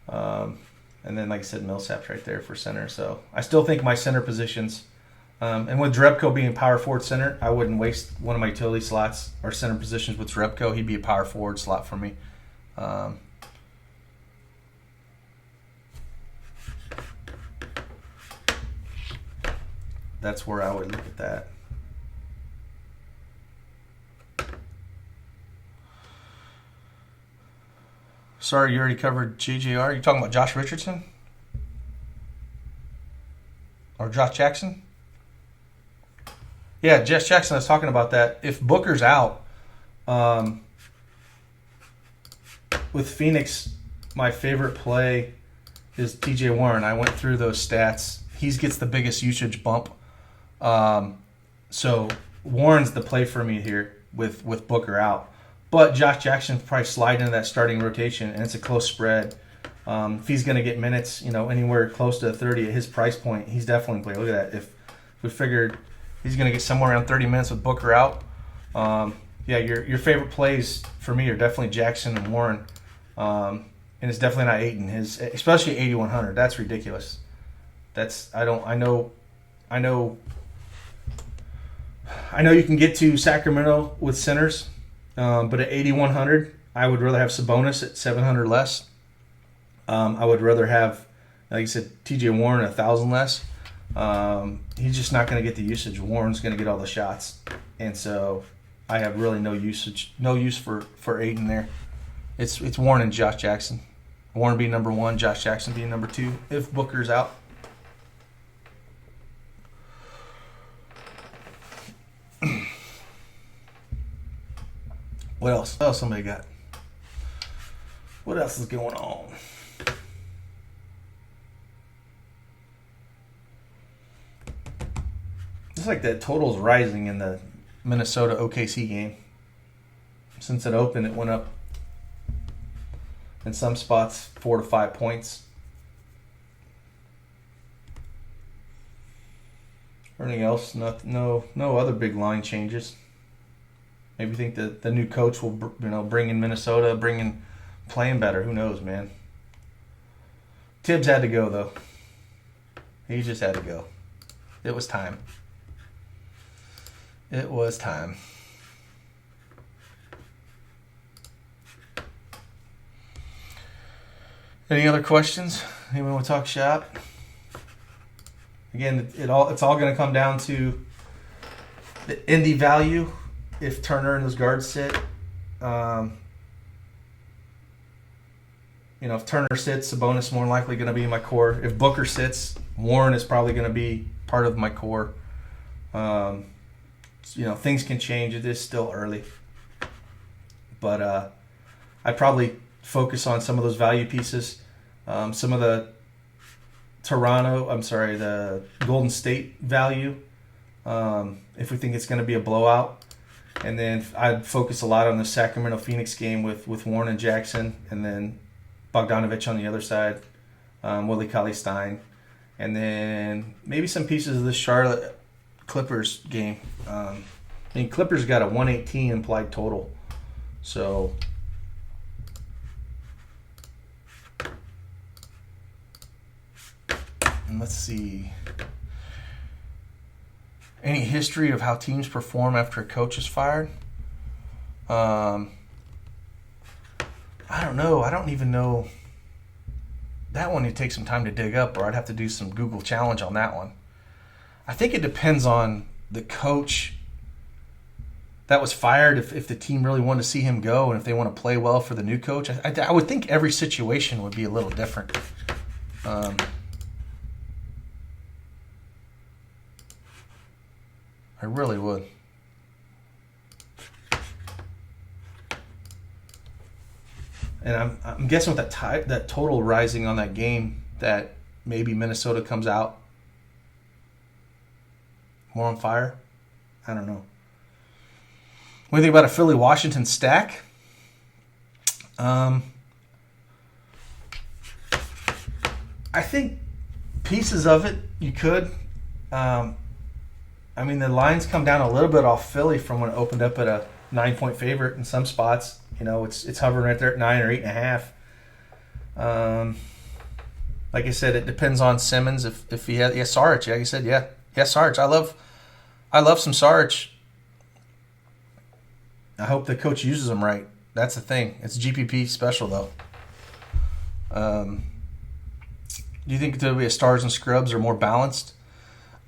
And then, like I said, Millsap's right there for center. So I still think my center positions, and with Drebko being power forward center, I wouldn't waste one of my utility slots or center positions with Drebko. He'd be a power forward slot for me. That's where I would look at that. Sorry, you already covered JJR. You talking about Josh Richardson? Or Josh Jackson? Yeah, Josh Jackson, I was talking about that. If Booker's out, with Phoenix, my favorite play is TJ Warren. I went through those stats. He gets the biggest usage bump. So Warren's the play for me here with Booker out. But Josh Jackson probably slide into that starting rotation, and it's a close spread. If he's going to get minutes, anywhere close to 30 at his price point, he's definitely play. Look at that. If we figured he's going to get somewhere around 30 minutes with Booker out, your favorite plays for me are definitely Jackson and Warren, and it's definitely not Ayton. Especially 8,100. That's ridiculous. I know you can get to Sacramento with centers. But at 8,100, I would rather have Sabonis at 700 less. I would rather have, like you said, TJ Warren 1,000 less. He's just not going to get the usage. Warren's going to get all the shots. And so I have really no use for Aiden there. It's Warren and Josh Jackson. Warren being number 1, Josh Jackson being number 2 if Booker's out. What else? What else somebody got? What else is going on? It's like that total's rising in the Minnesota OKC game. Since it opened, it went up in some spots 4 to 5 points. Anything else? No other big line changes. Maybe think that the new coach will, bring in Minnesota, playing better. Who knows, man? Tibbs had to go though. He just had to go. It was time. It was time. Any other questions? Anyone want to talk shop? Again, it's all going to come down to the Indy value. If Turner and those guards sit, if Turner sits, Sabonis is more than likely going to be in my core. If Booker sits, Warren is probably going to be part of my core. Things can change. It is still early. But I'd probably focus on some of those value pieces. Some of the the Golden State value, if we think it's going to be a blowout. And then I'd focus a lot on the Sacramento-Phoenix game with Warren and Jackson, and then Bogdanovich on the other side, Willie Cauley-Stein, and then maybe some pieces of the Charlotte Clippers game. Clippers got a 118 implied total. So and let's see. Any history of how teams perform after a coach is fired? I don't know. I don't even know. That one would take some time to dig up, or I'd have to do some Google challenge on that one. I think it depends on the coach that was fired, if the team really wanted to see him go and if they want to play well for the new coach. I would think every situation would be a little different. I really would. And I'm guessing with that total rising on that game, that maybe Minnesota comes out more on fire. I don't know. What do you think about a Philly-Washington stack? I think pieces of it you could. The lines come down a little bit off Philly from when it opened up at a 9-point favorite in some spots. It's hovering right there at 9 or 8.5. Like I said, it depends on Simmons if he has Saric. Like I said, Saric. I love some Saric. I hope the coach uses him right. That's the thing. It's GPP special though. Do you think there'll be a stars and scrubs or more balanced?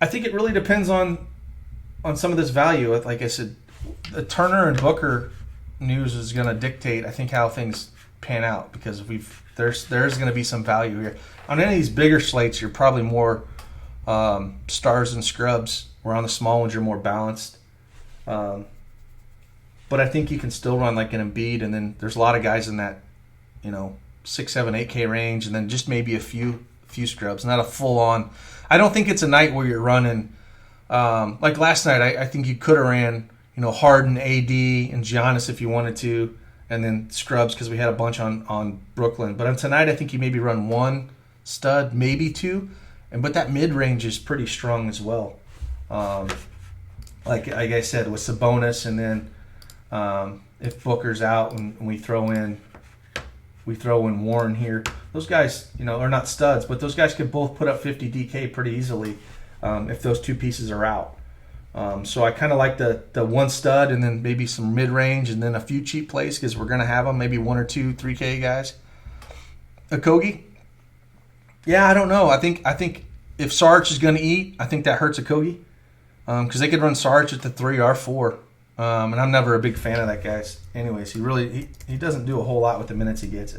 I think it really depends on some of this value. Like I said, the Turner and Booker news is going to dictate, I think, how things pan out, because there's going to be some value here. On any of these bigger slates, you're probably more stars and scrubs, where on the small ones you're more balanced. But I think you can still run like an Embiid, and then there's a lot of guys in that 6, 7, 8K range, and then just maybe a few scrubs, not a full on. I don't think it's a night where you're running like last night. I think you could have ran Harden, AD, and Giannis if you wanted to, and then scrubs because we had a bunch on Brooklyn. But on tonight, I think you maybe run one stud, maybe two, but that mid range is pretty strong as well. Like I said, with Sabonis, and then if Booker's out and we throw in Warren here, those guys, are not studs, but those guys could both put up 50 DK pretty easily if those two pieces are out. So I kind of like the one stud and then maybe some mid-range and then a few cheap plays, because we're going to have them, maybe 1 or 2 3K guys. Okogie? Yeah, I don't know. I think if Sarge is going to eat, I think that hurts Okogie, because they could run Sarge at the 3 or 4. And I'm never a big fan of that guy. Anyways, he doesn't do a whole lot with the minutes he gets.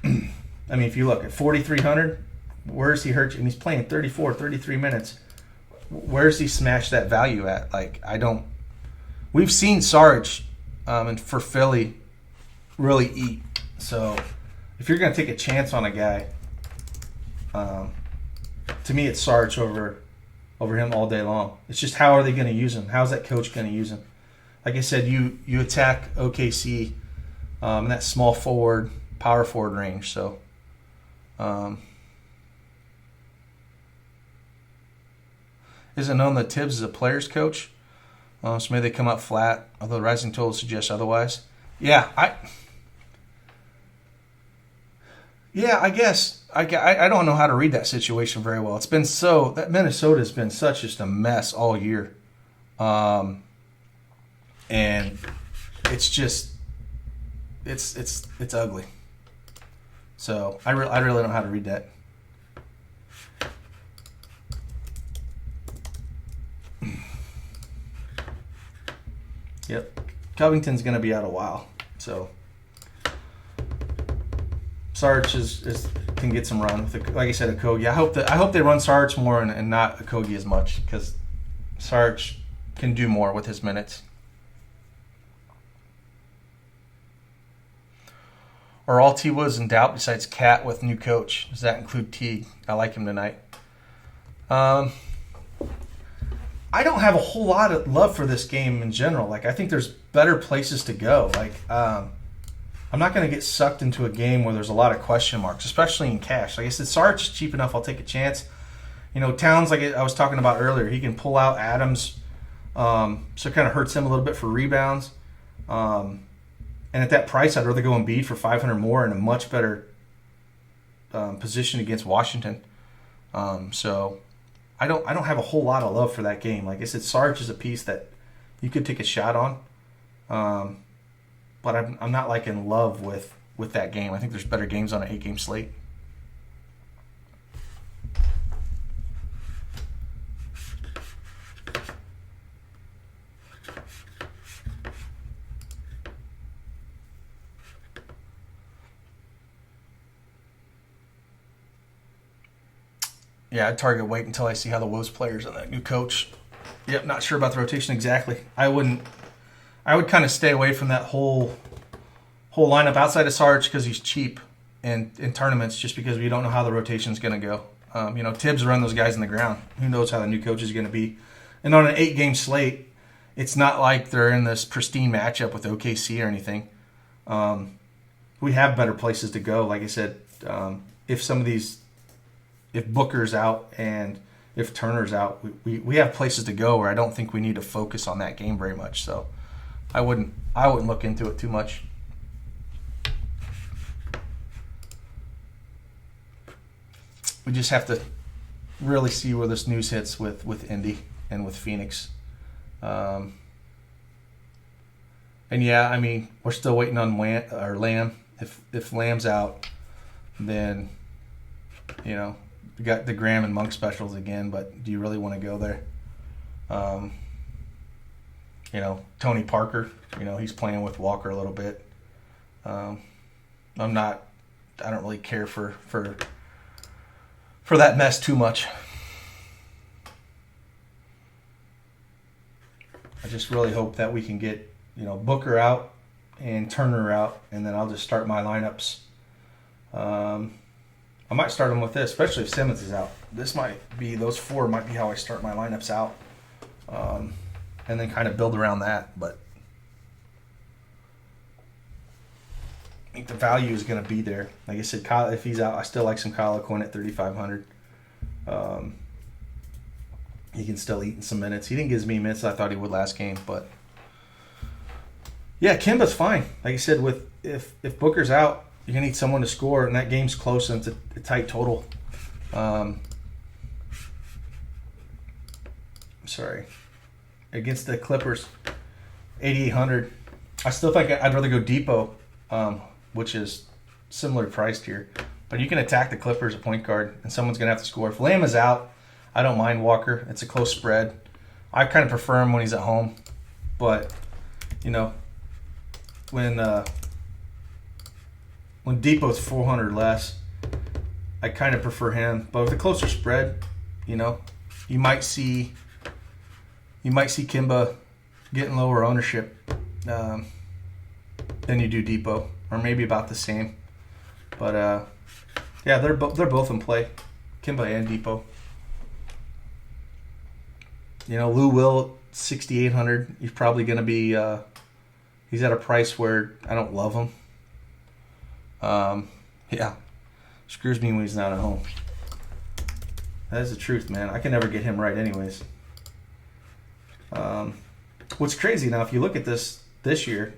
I mean, if you look at 4,300, where's he hurt you? And he's playing 34, 33 minutes. Where's he smashed that value at? Like, I don't. We've seen Sarge and for Philly really eat. So if you're going to take a chance on a guy, to me it's Sarge over him all day long. It's just how are they going to use him? How's that coach going to use him? Like I said, you attack OKC in that small forward, power forward range. So is it known that Tibbs is a player's coach? So maybe they come up flat, although the rising total suggests otherwise. Yeah, I guess I don't know how to read that situation very well. It's been that Minnesota's been such just a mess all year, and it's just it's ugly. So I really don't know how to read that. Yep, Covington's going to be out a while, so Sarge can get some run. Like I said, Okogie. I hope they run Sarge more and not Okogie as much, because Sarge can do more with his minutes. Are all T. Woods in doubt besides Cat with new coach? Does that include Teague? I like him tonight. I don't have a whole lot of love for this game in general. Like, I think there's better places to go. Like, I'm not going to get sucked into a game where there's a lot of question marks, especially in cash. Like I said, Sarge is cheap enough. I'll take a chance. Towns, like I was talking about earlier, he can pull out Adams, so it kind of hurts him a little bit for rebounds. And at that price, I'd rather go Embiid for 500 more in a much better position against Washington. So I don't have a whole lot of love for that game. Like I said, Sarge is a piece that you could take a shot on. But I'm not like in love with that game. I think there's better games on an 8-game slate. Yeah, I'd target wait until I see how the Wolves players and that new coach. Yep, not sure about the rotation exactly. I would kind of stay away from that whole lineup outside of Sarge because he's cheap in tournaments, just because we don't know how the rotation's going to go. Tibbs run those guys in the ground. Who knows how the new coach is going to be? And on an 8-game slate, it's not like they're in this pristine matchup with OKC or anything. We have better places to go. Like I said, if Booker's out and if Turner's out, we have places to go where I don't think we need to focus on that game very much. So I wouldn't look into it too much. We just have to really see where this news hits with Indy and with Phoenix. And yeah, I mean, we're still waiting on Lamb. If Lamb's out, then we got the Graham and Monk specials again. But do you really want to go there? Tony Parker, he's playing with Walker a little bit. I don't really care for that mess too much. I just really hope that we can get, Booker out and Turner out, and then I'll just start my lineups. I might start them with this, especially if Simmons is out. Those four might be how I start my lineups out. And then kind of build around that. But I think the value is going to be there. Like I said, Kyle, if he's out, I still like some Kyle O'Quinn at 3,500. He can still eat in some minutes. He didn't get as many minutes as I thought he would last game. But, yeah, Kemba's fine. Like I said, if Booker's out, you're going to need someone to score, and that game's close and it's a tight total. Against the Clippers, 8,800. I still think I'd rather go Depot, which is similar priced here. But you can attack the Clippers at point guard, and someone's going to have to score. If Lamb is out, I don't mind Walker. It's a close spread. I kind of prefer him when he's at home. But, you know, when Depot's 400 less, I kind of prefer him. But with a closer spread, you know, you might see Kimba getting lower ownership than you do Depot, or maybe about the same. But yeah, they're both in play, Kimba and Depot. You know, Lou Will 6,800. He's probably going to be. He's at a price where I don't love him. Yeah, screws me when he's not at home. That is the truth, man. I can never get him right, anyways. What's crazy now, if you look at this year,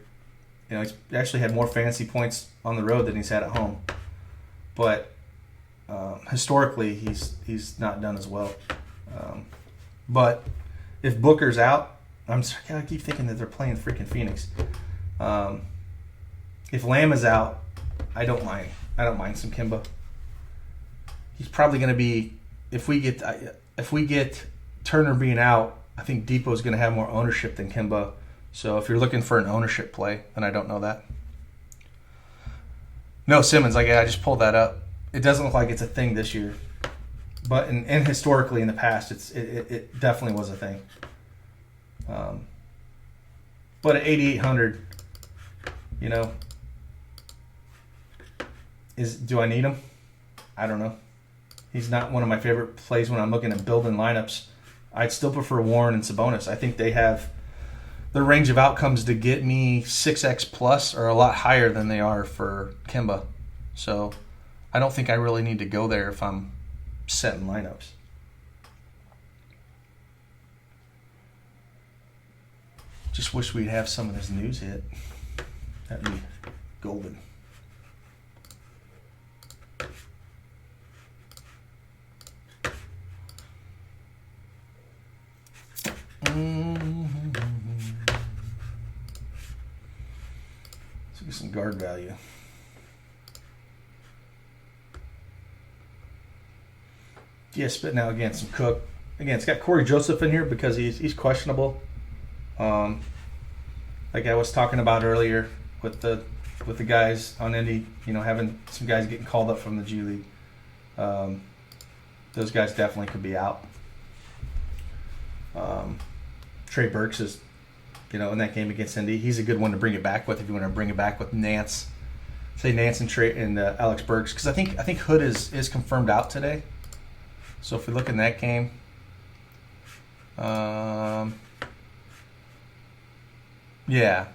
you know, he's actually had more fantasy points on the road than he's had at home. But historically, he's not done as well. But if Booker's out, I keep thinking that they're playing freaking Phoenix. If Lamb is out, I don't mind some Kimba. He's probably going to be, if we get Turner being out, I think Depot's going to have more ownership than Kimba. So if you're looking for an ownership play, then I don't know that. No, Simmons, I just pulled that up. It doesn't look like it's a thing this year, but and historically in the past, it definitely was a thing. But at 8,800, you know, do I need him? I don't know. He's not one of my favorite plays when I'm looking at building lineups. I'd still prefer Warren and Sabonis. I think they have the range of outcomes to get me 6x plus are a lot higher than they are for Kimba. So I don't think I really need to go there if I'm setting lineups. Just wish we'd have some of this news hit. That'd be golden. Let's get some guard value. Yeah, spitting out again some Cook. Again, it's got Corey Joseph in here because he's questionable. Like I was talking about earlier with the guys on Indy, you know, having some guys getting called up from the G League. Those guys definitely could be out. Trey Burks is, you know, in that game against Indy, he's a good one to bring it back with if you want to bring it back with Nance. Say Nance and Trey and Alex Burks, because I think Hood is confirmed out today. So if we look in that game, yeah.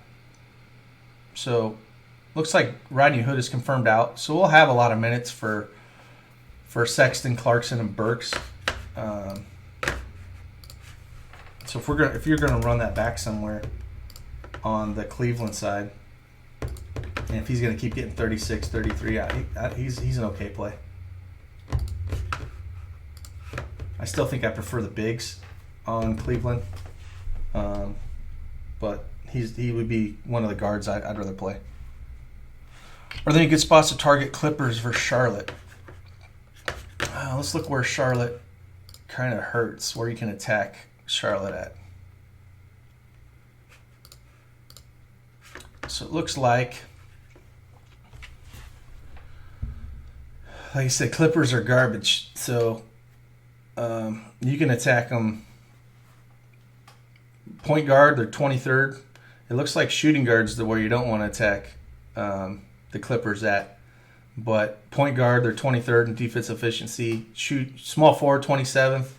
So looks like Rodney Hood is confirmed out. So we'll have a lot of minutes for Sexton, Clarkson, and Burks. So if you're gonna run that back somewhere on the Cleveland side, and if he's gonna keep getting 36, 33, he's an okay play. I still think I prefer the bigs on Cleveland, but he would be one of the guards I'd rather play. Are there any good spots to target Clippers versus Charlotte? Let's look where Charlotte kind of hurts, where you can attack Charlotte at. So it looks like I said, Clippers are garbage. So you can attack them. Point guard, they're 23rd. It looks like shooting guard's where you don't want to attack the Clippers at. But point guard, they're 23rd in defense efficiency. Small forward, 27th.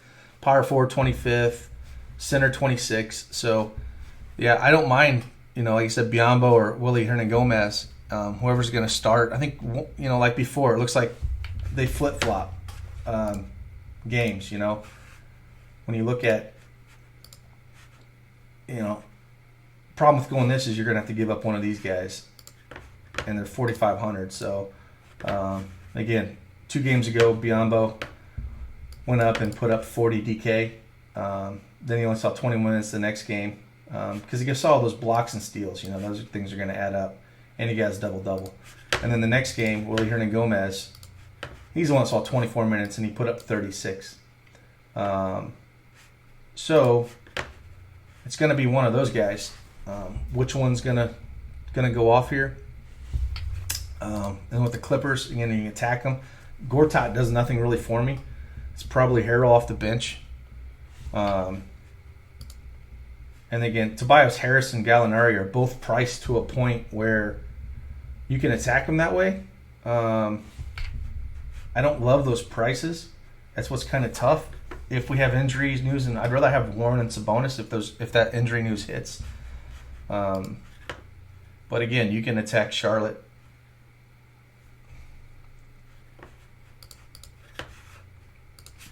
Power forward, 25th. Center, 26th. So, yeah, I don't mind, you know, like you said, Biyombo or Willie Hernan-Gomez, whoever's going to start. I think, you know, like before, it looks like they flip-flop games, you know. When you look at, you know, problem with going this is you're going to have to give up one of these guys. And they're 4,500. So, again, 2 games ago, Biyombo went up and put up 40 DK. Then he only saw 20 minutes the next game because he saw all those blocks and steals. You know, those things are going to add up. And he got his double-double. And then the next game, Willie Hernan-Gomez, he's the one that saw 24 minutes and he put up 36. So it's going to be one of those guys. Which one's gonna go off here? And with the Clippers, again, you can attack them. Gortat does nothing really for me. It's probably Harrell off the bench. And again, Tobias Harris and Gallinari are both priced to a point where you can attack them that way. I don't love those prices. That's what's kind of tough. If we have injuries news, and I'd rather have Warren and Sabonis if that injury news hits. But again, you can attack Charlotte.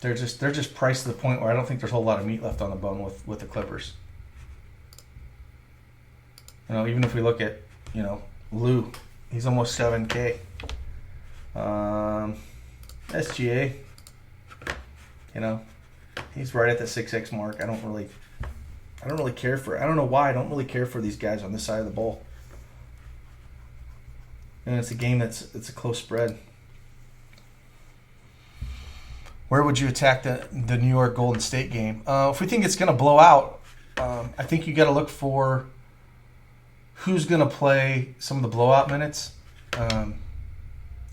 They're just priced to the point where I don't think there's a whole lot of meat left on the bone with the Clippers. Even if we look at, Lou, he's almost 7K. SGA, he's right at the 6X mark. I don't really care for. I don't know why I don't really care for these guys on this side of the ball. And it's a game it's a close spread. Where would you attack the New York Golden State game? If we think it's going to blow out, I think you got to look for who's going to play some of the blowout minutes.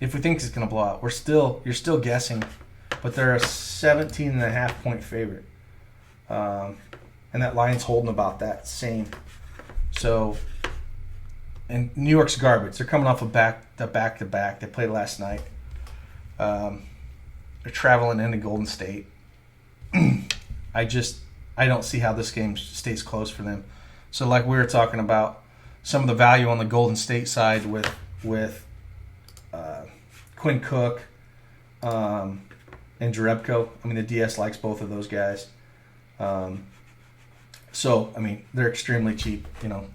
If we think it's going to blow out, you're still guessing, but they're a 17.5 point favorite, and that line's holding about that same. So, and New York's garbage. They're coming off a back-to-back. They played last night. They're traveling into Golden State. I don't see how this game stays close for them. So like we were talking about, some of the value on the Golden State side with Quinn Cook and Jerebko. The DS likes both of those guys. So, they're extremely cheap.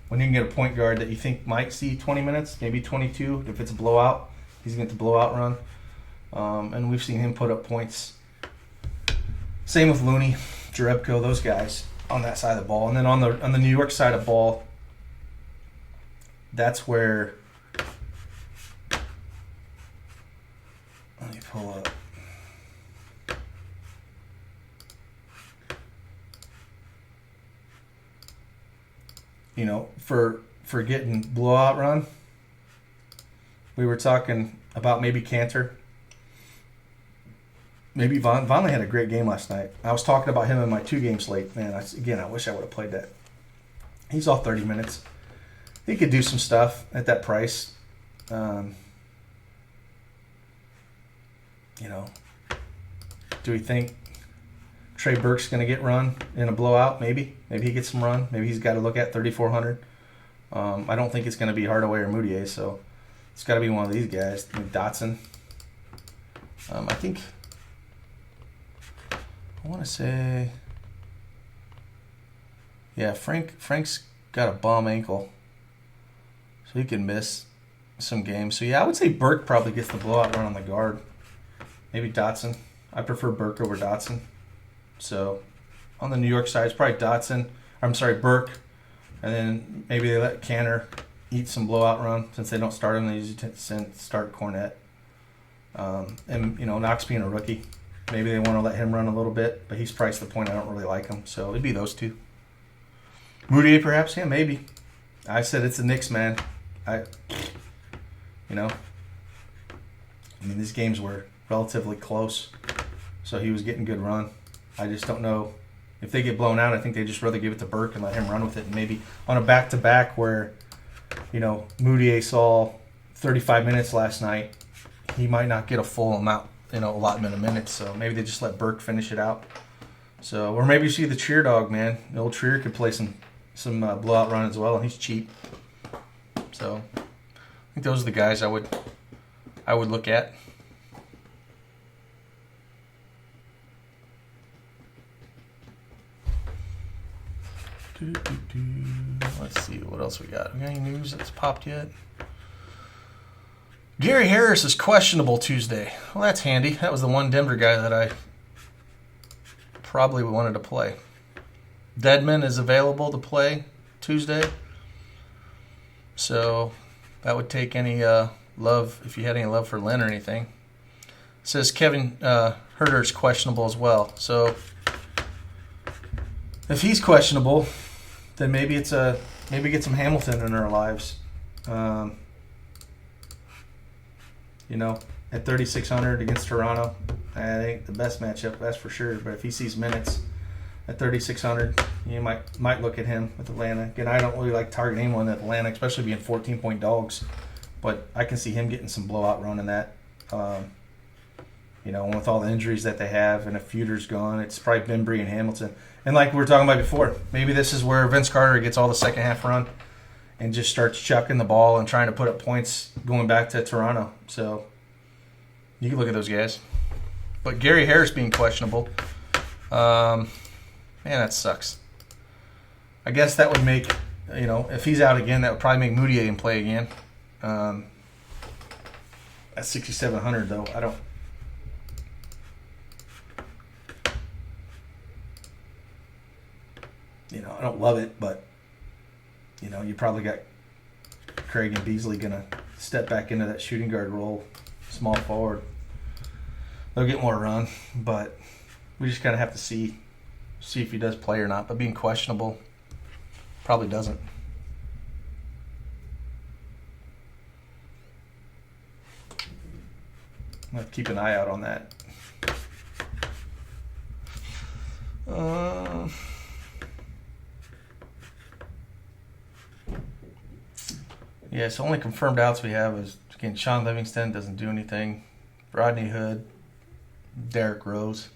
When you can get a point guard that you think might see 20 minutes, maybe 22, if it's a blowout, he's going to get the blowout run. And we've seen him put up points. Same with Looney, Jerebko, those guys on that side of the ball. And then on the New York side of the ball, that's where, let me pull up. For getting blowout run, we were talking about maybe Cantor. Maybe Vonleh had a great game last night. I was talking about him in my 2-game slate. Man, I wish I would have played that. He's off 30 minutes. He could do some stuff at that price. Do we think Trey Burke's going to get run in a blowout? Maybe he gets some run. Maybe he's got to look at 3,400. I don't think it's going to be Hardaway or Moutier, so it's got to be one of these guys. Dotson. I think I want to say, yeah, Frank's got a bum ankle, so he can miss some games. So yeah, I would say Burke probably gets the blowout run on the guard. Maybe Dotson. I prefer Burke over Dotson. So on the New York side, it's probably Burke, and then maybe they let Cantor eat some blowout run since they don't start him. They usually start Cornette. And Knox being a rookie, maybe they want to let him run a little bit, but he's priced to the point I don't really like him. So it'd be those two. Moutier perhaps, yeah, maybe. I said it's the Knicks, man. These games were relatively close, so he was getting good run. I just don't know if they get blown out. I think they just rather give it to Burke and let him run with it. And maybe on a back-to-back where, Moutier saw 35 minutes last night, he might not get a full amount, allotment of minutes. So maybe they just let Burke finish it out. So, or maybe you see the Trier dog, man. The old Trier could play some blowout run as well, and he's cheap. So I think those are the guys I would look at. Let's see what else we got. We got any news that's popped yet? Gary Harris is questionable Tuesday. Well, that's handy. That was the one Denver guy that I probably wanted to play. Dedman is available to play Tuesday. So that would take any love, if you had any love for Lynn or anything. It says Kevin Huerter is questionable as well. So if he's questionable, then maybe get some Hamilton in our lives. At 3,600 against Toronto, that ain't the best matchup, that's for sure. But if he sees minutes at 3,600, you might look at him with Atlanta. Again, I don't really like targeting anyone at Atlanta, especially being 14-point dogs. But I can see him getting some blowout run in that. With all the injuries that they have and if Feuder's gone, it's probably Bembry and Hamilton. And like we were talking about before, maybe this is where Vince Carter gets all the second half run and just starts chucking the ball and trying to put up points going back to Toronto. So you can look at those guys. But Gary Harris being questionable, man, that sucks. I guess that would make, if he's out again, that would probably make Moutier in play again. At 6,700 though, I don't love it, but you probably got Craig and Beasley gonna step back into that shooting guard role, small forward. They'll get more run, but we just kind of have to see if he does play or not. But being questionable, probably doesn't. I'll have to keep an eye out on that. Yeah, so only confirmed outs we have is, again, Sean Livingston doesn't do anything. Rodney Hood, Derrick Rose.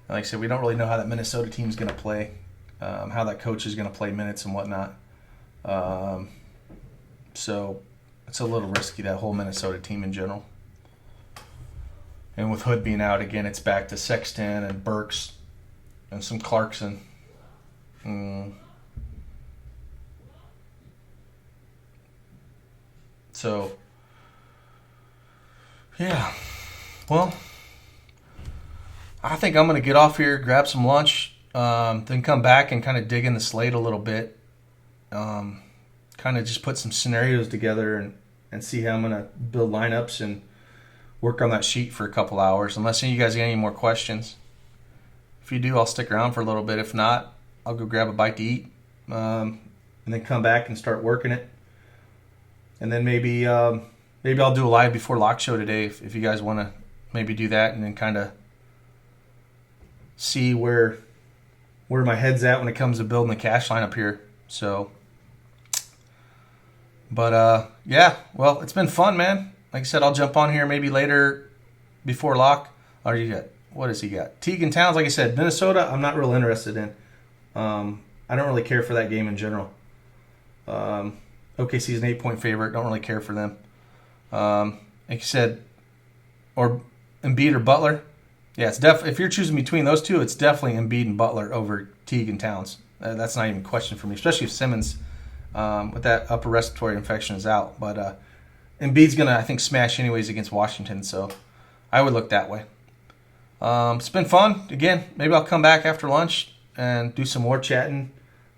Like I said, we don't really know how that Minnesota team is going to play, how that coach is going to play minutes and whatnot. So it's a little risky, that whole Minnesota team in general. And with Hood being out again, it's back to Sexton and Burks and some Clarkson. So, yeah. Well, I think I'm going to get off here, grab some lunch, then come back and kind of dig in the slate a little bit. Kind of just put some scenarios together and see how I'm going to build lineups and work on that sheet for a couple hours. Unless you guys got any more questions. If you do, I'll stick around for a little bit. If not, I'll go grab a bite to eat and then come back and start working it. And then maybe I'll do a live before lock show today if you guys want to maybe do that and then kind of see where my head's at when it comes to building the cash line up here. So, but yeah, well, it's been fun, man. Like I said, I'll jump on here maybe later before lock. What does he got? Teague and Towns, like I said, Minnesota, I'm not real interested in. I don't really care for that game in general. OKC's an 8-point favorite. Don't really care for them. Like you said, or Embiid or Butler. Yeah, it's if you're choosing between those two, it's definitely Embiid and Butler over Teague and Towns. That's not even a question for me, especially if Simmons with that upper respiratory infection is out. But Embiid's going to, I think, smash anyways against Washington, so I would look that way. It's been fun. Again, maybe I'll come back after lunch and do some more chatting.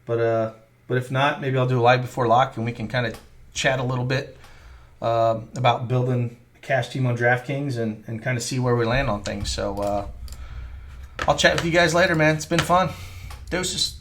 But if not, maybe I'll do a live before lock and we can kind of chat a little bit about building a cash team on DraftKings and kind of see where we land on things. So I'll chat with you guys later, man. It's been fun. Deuces.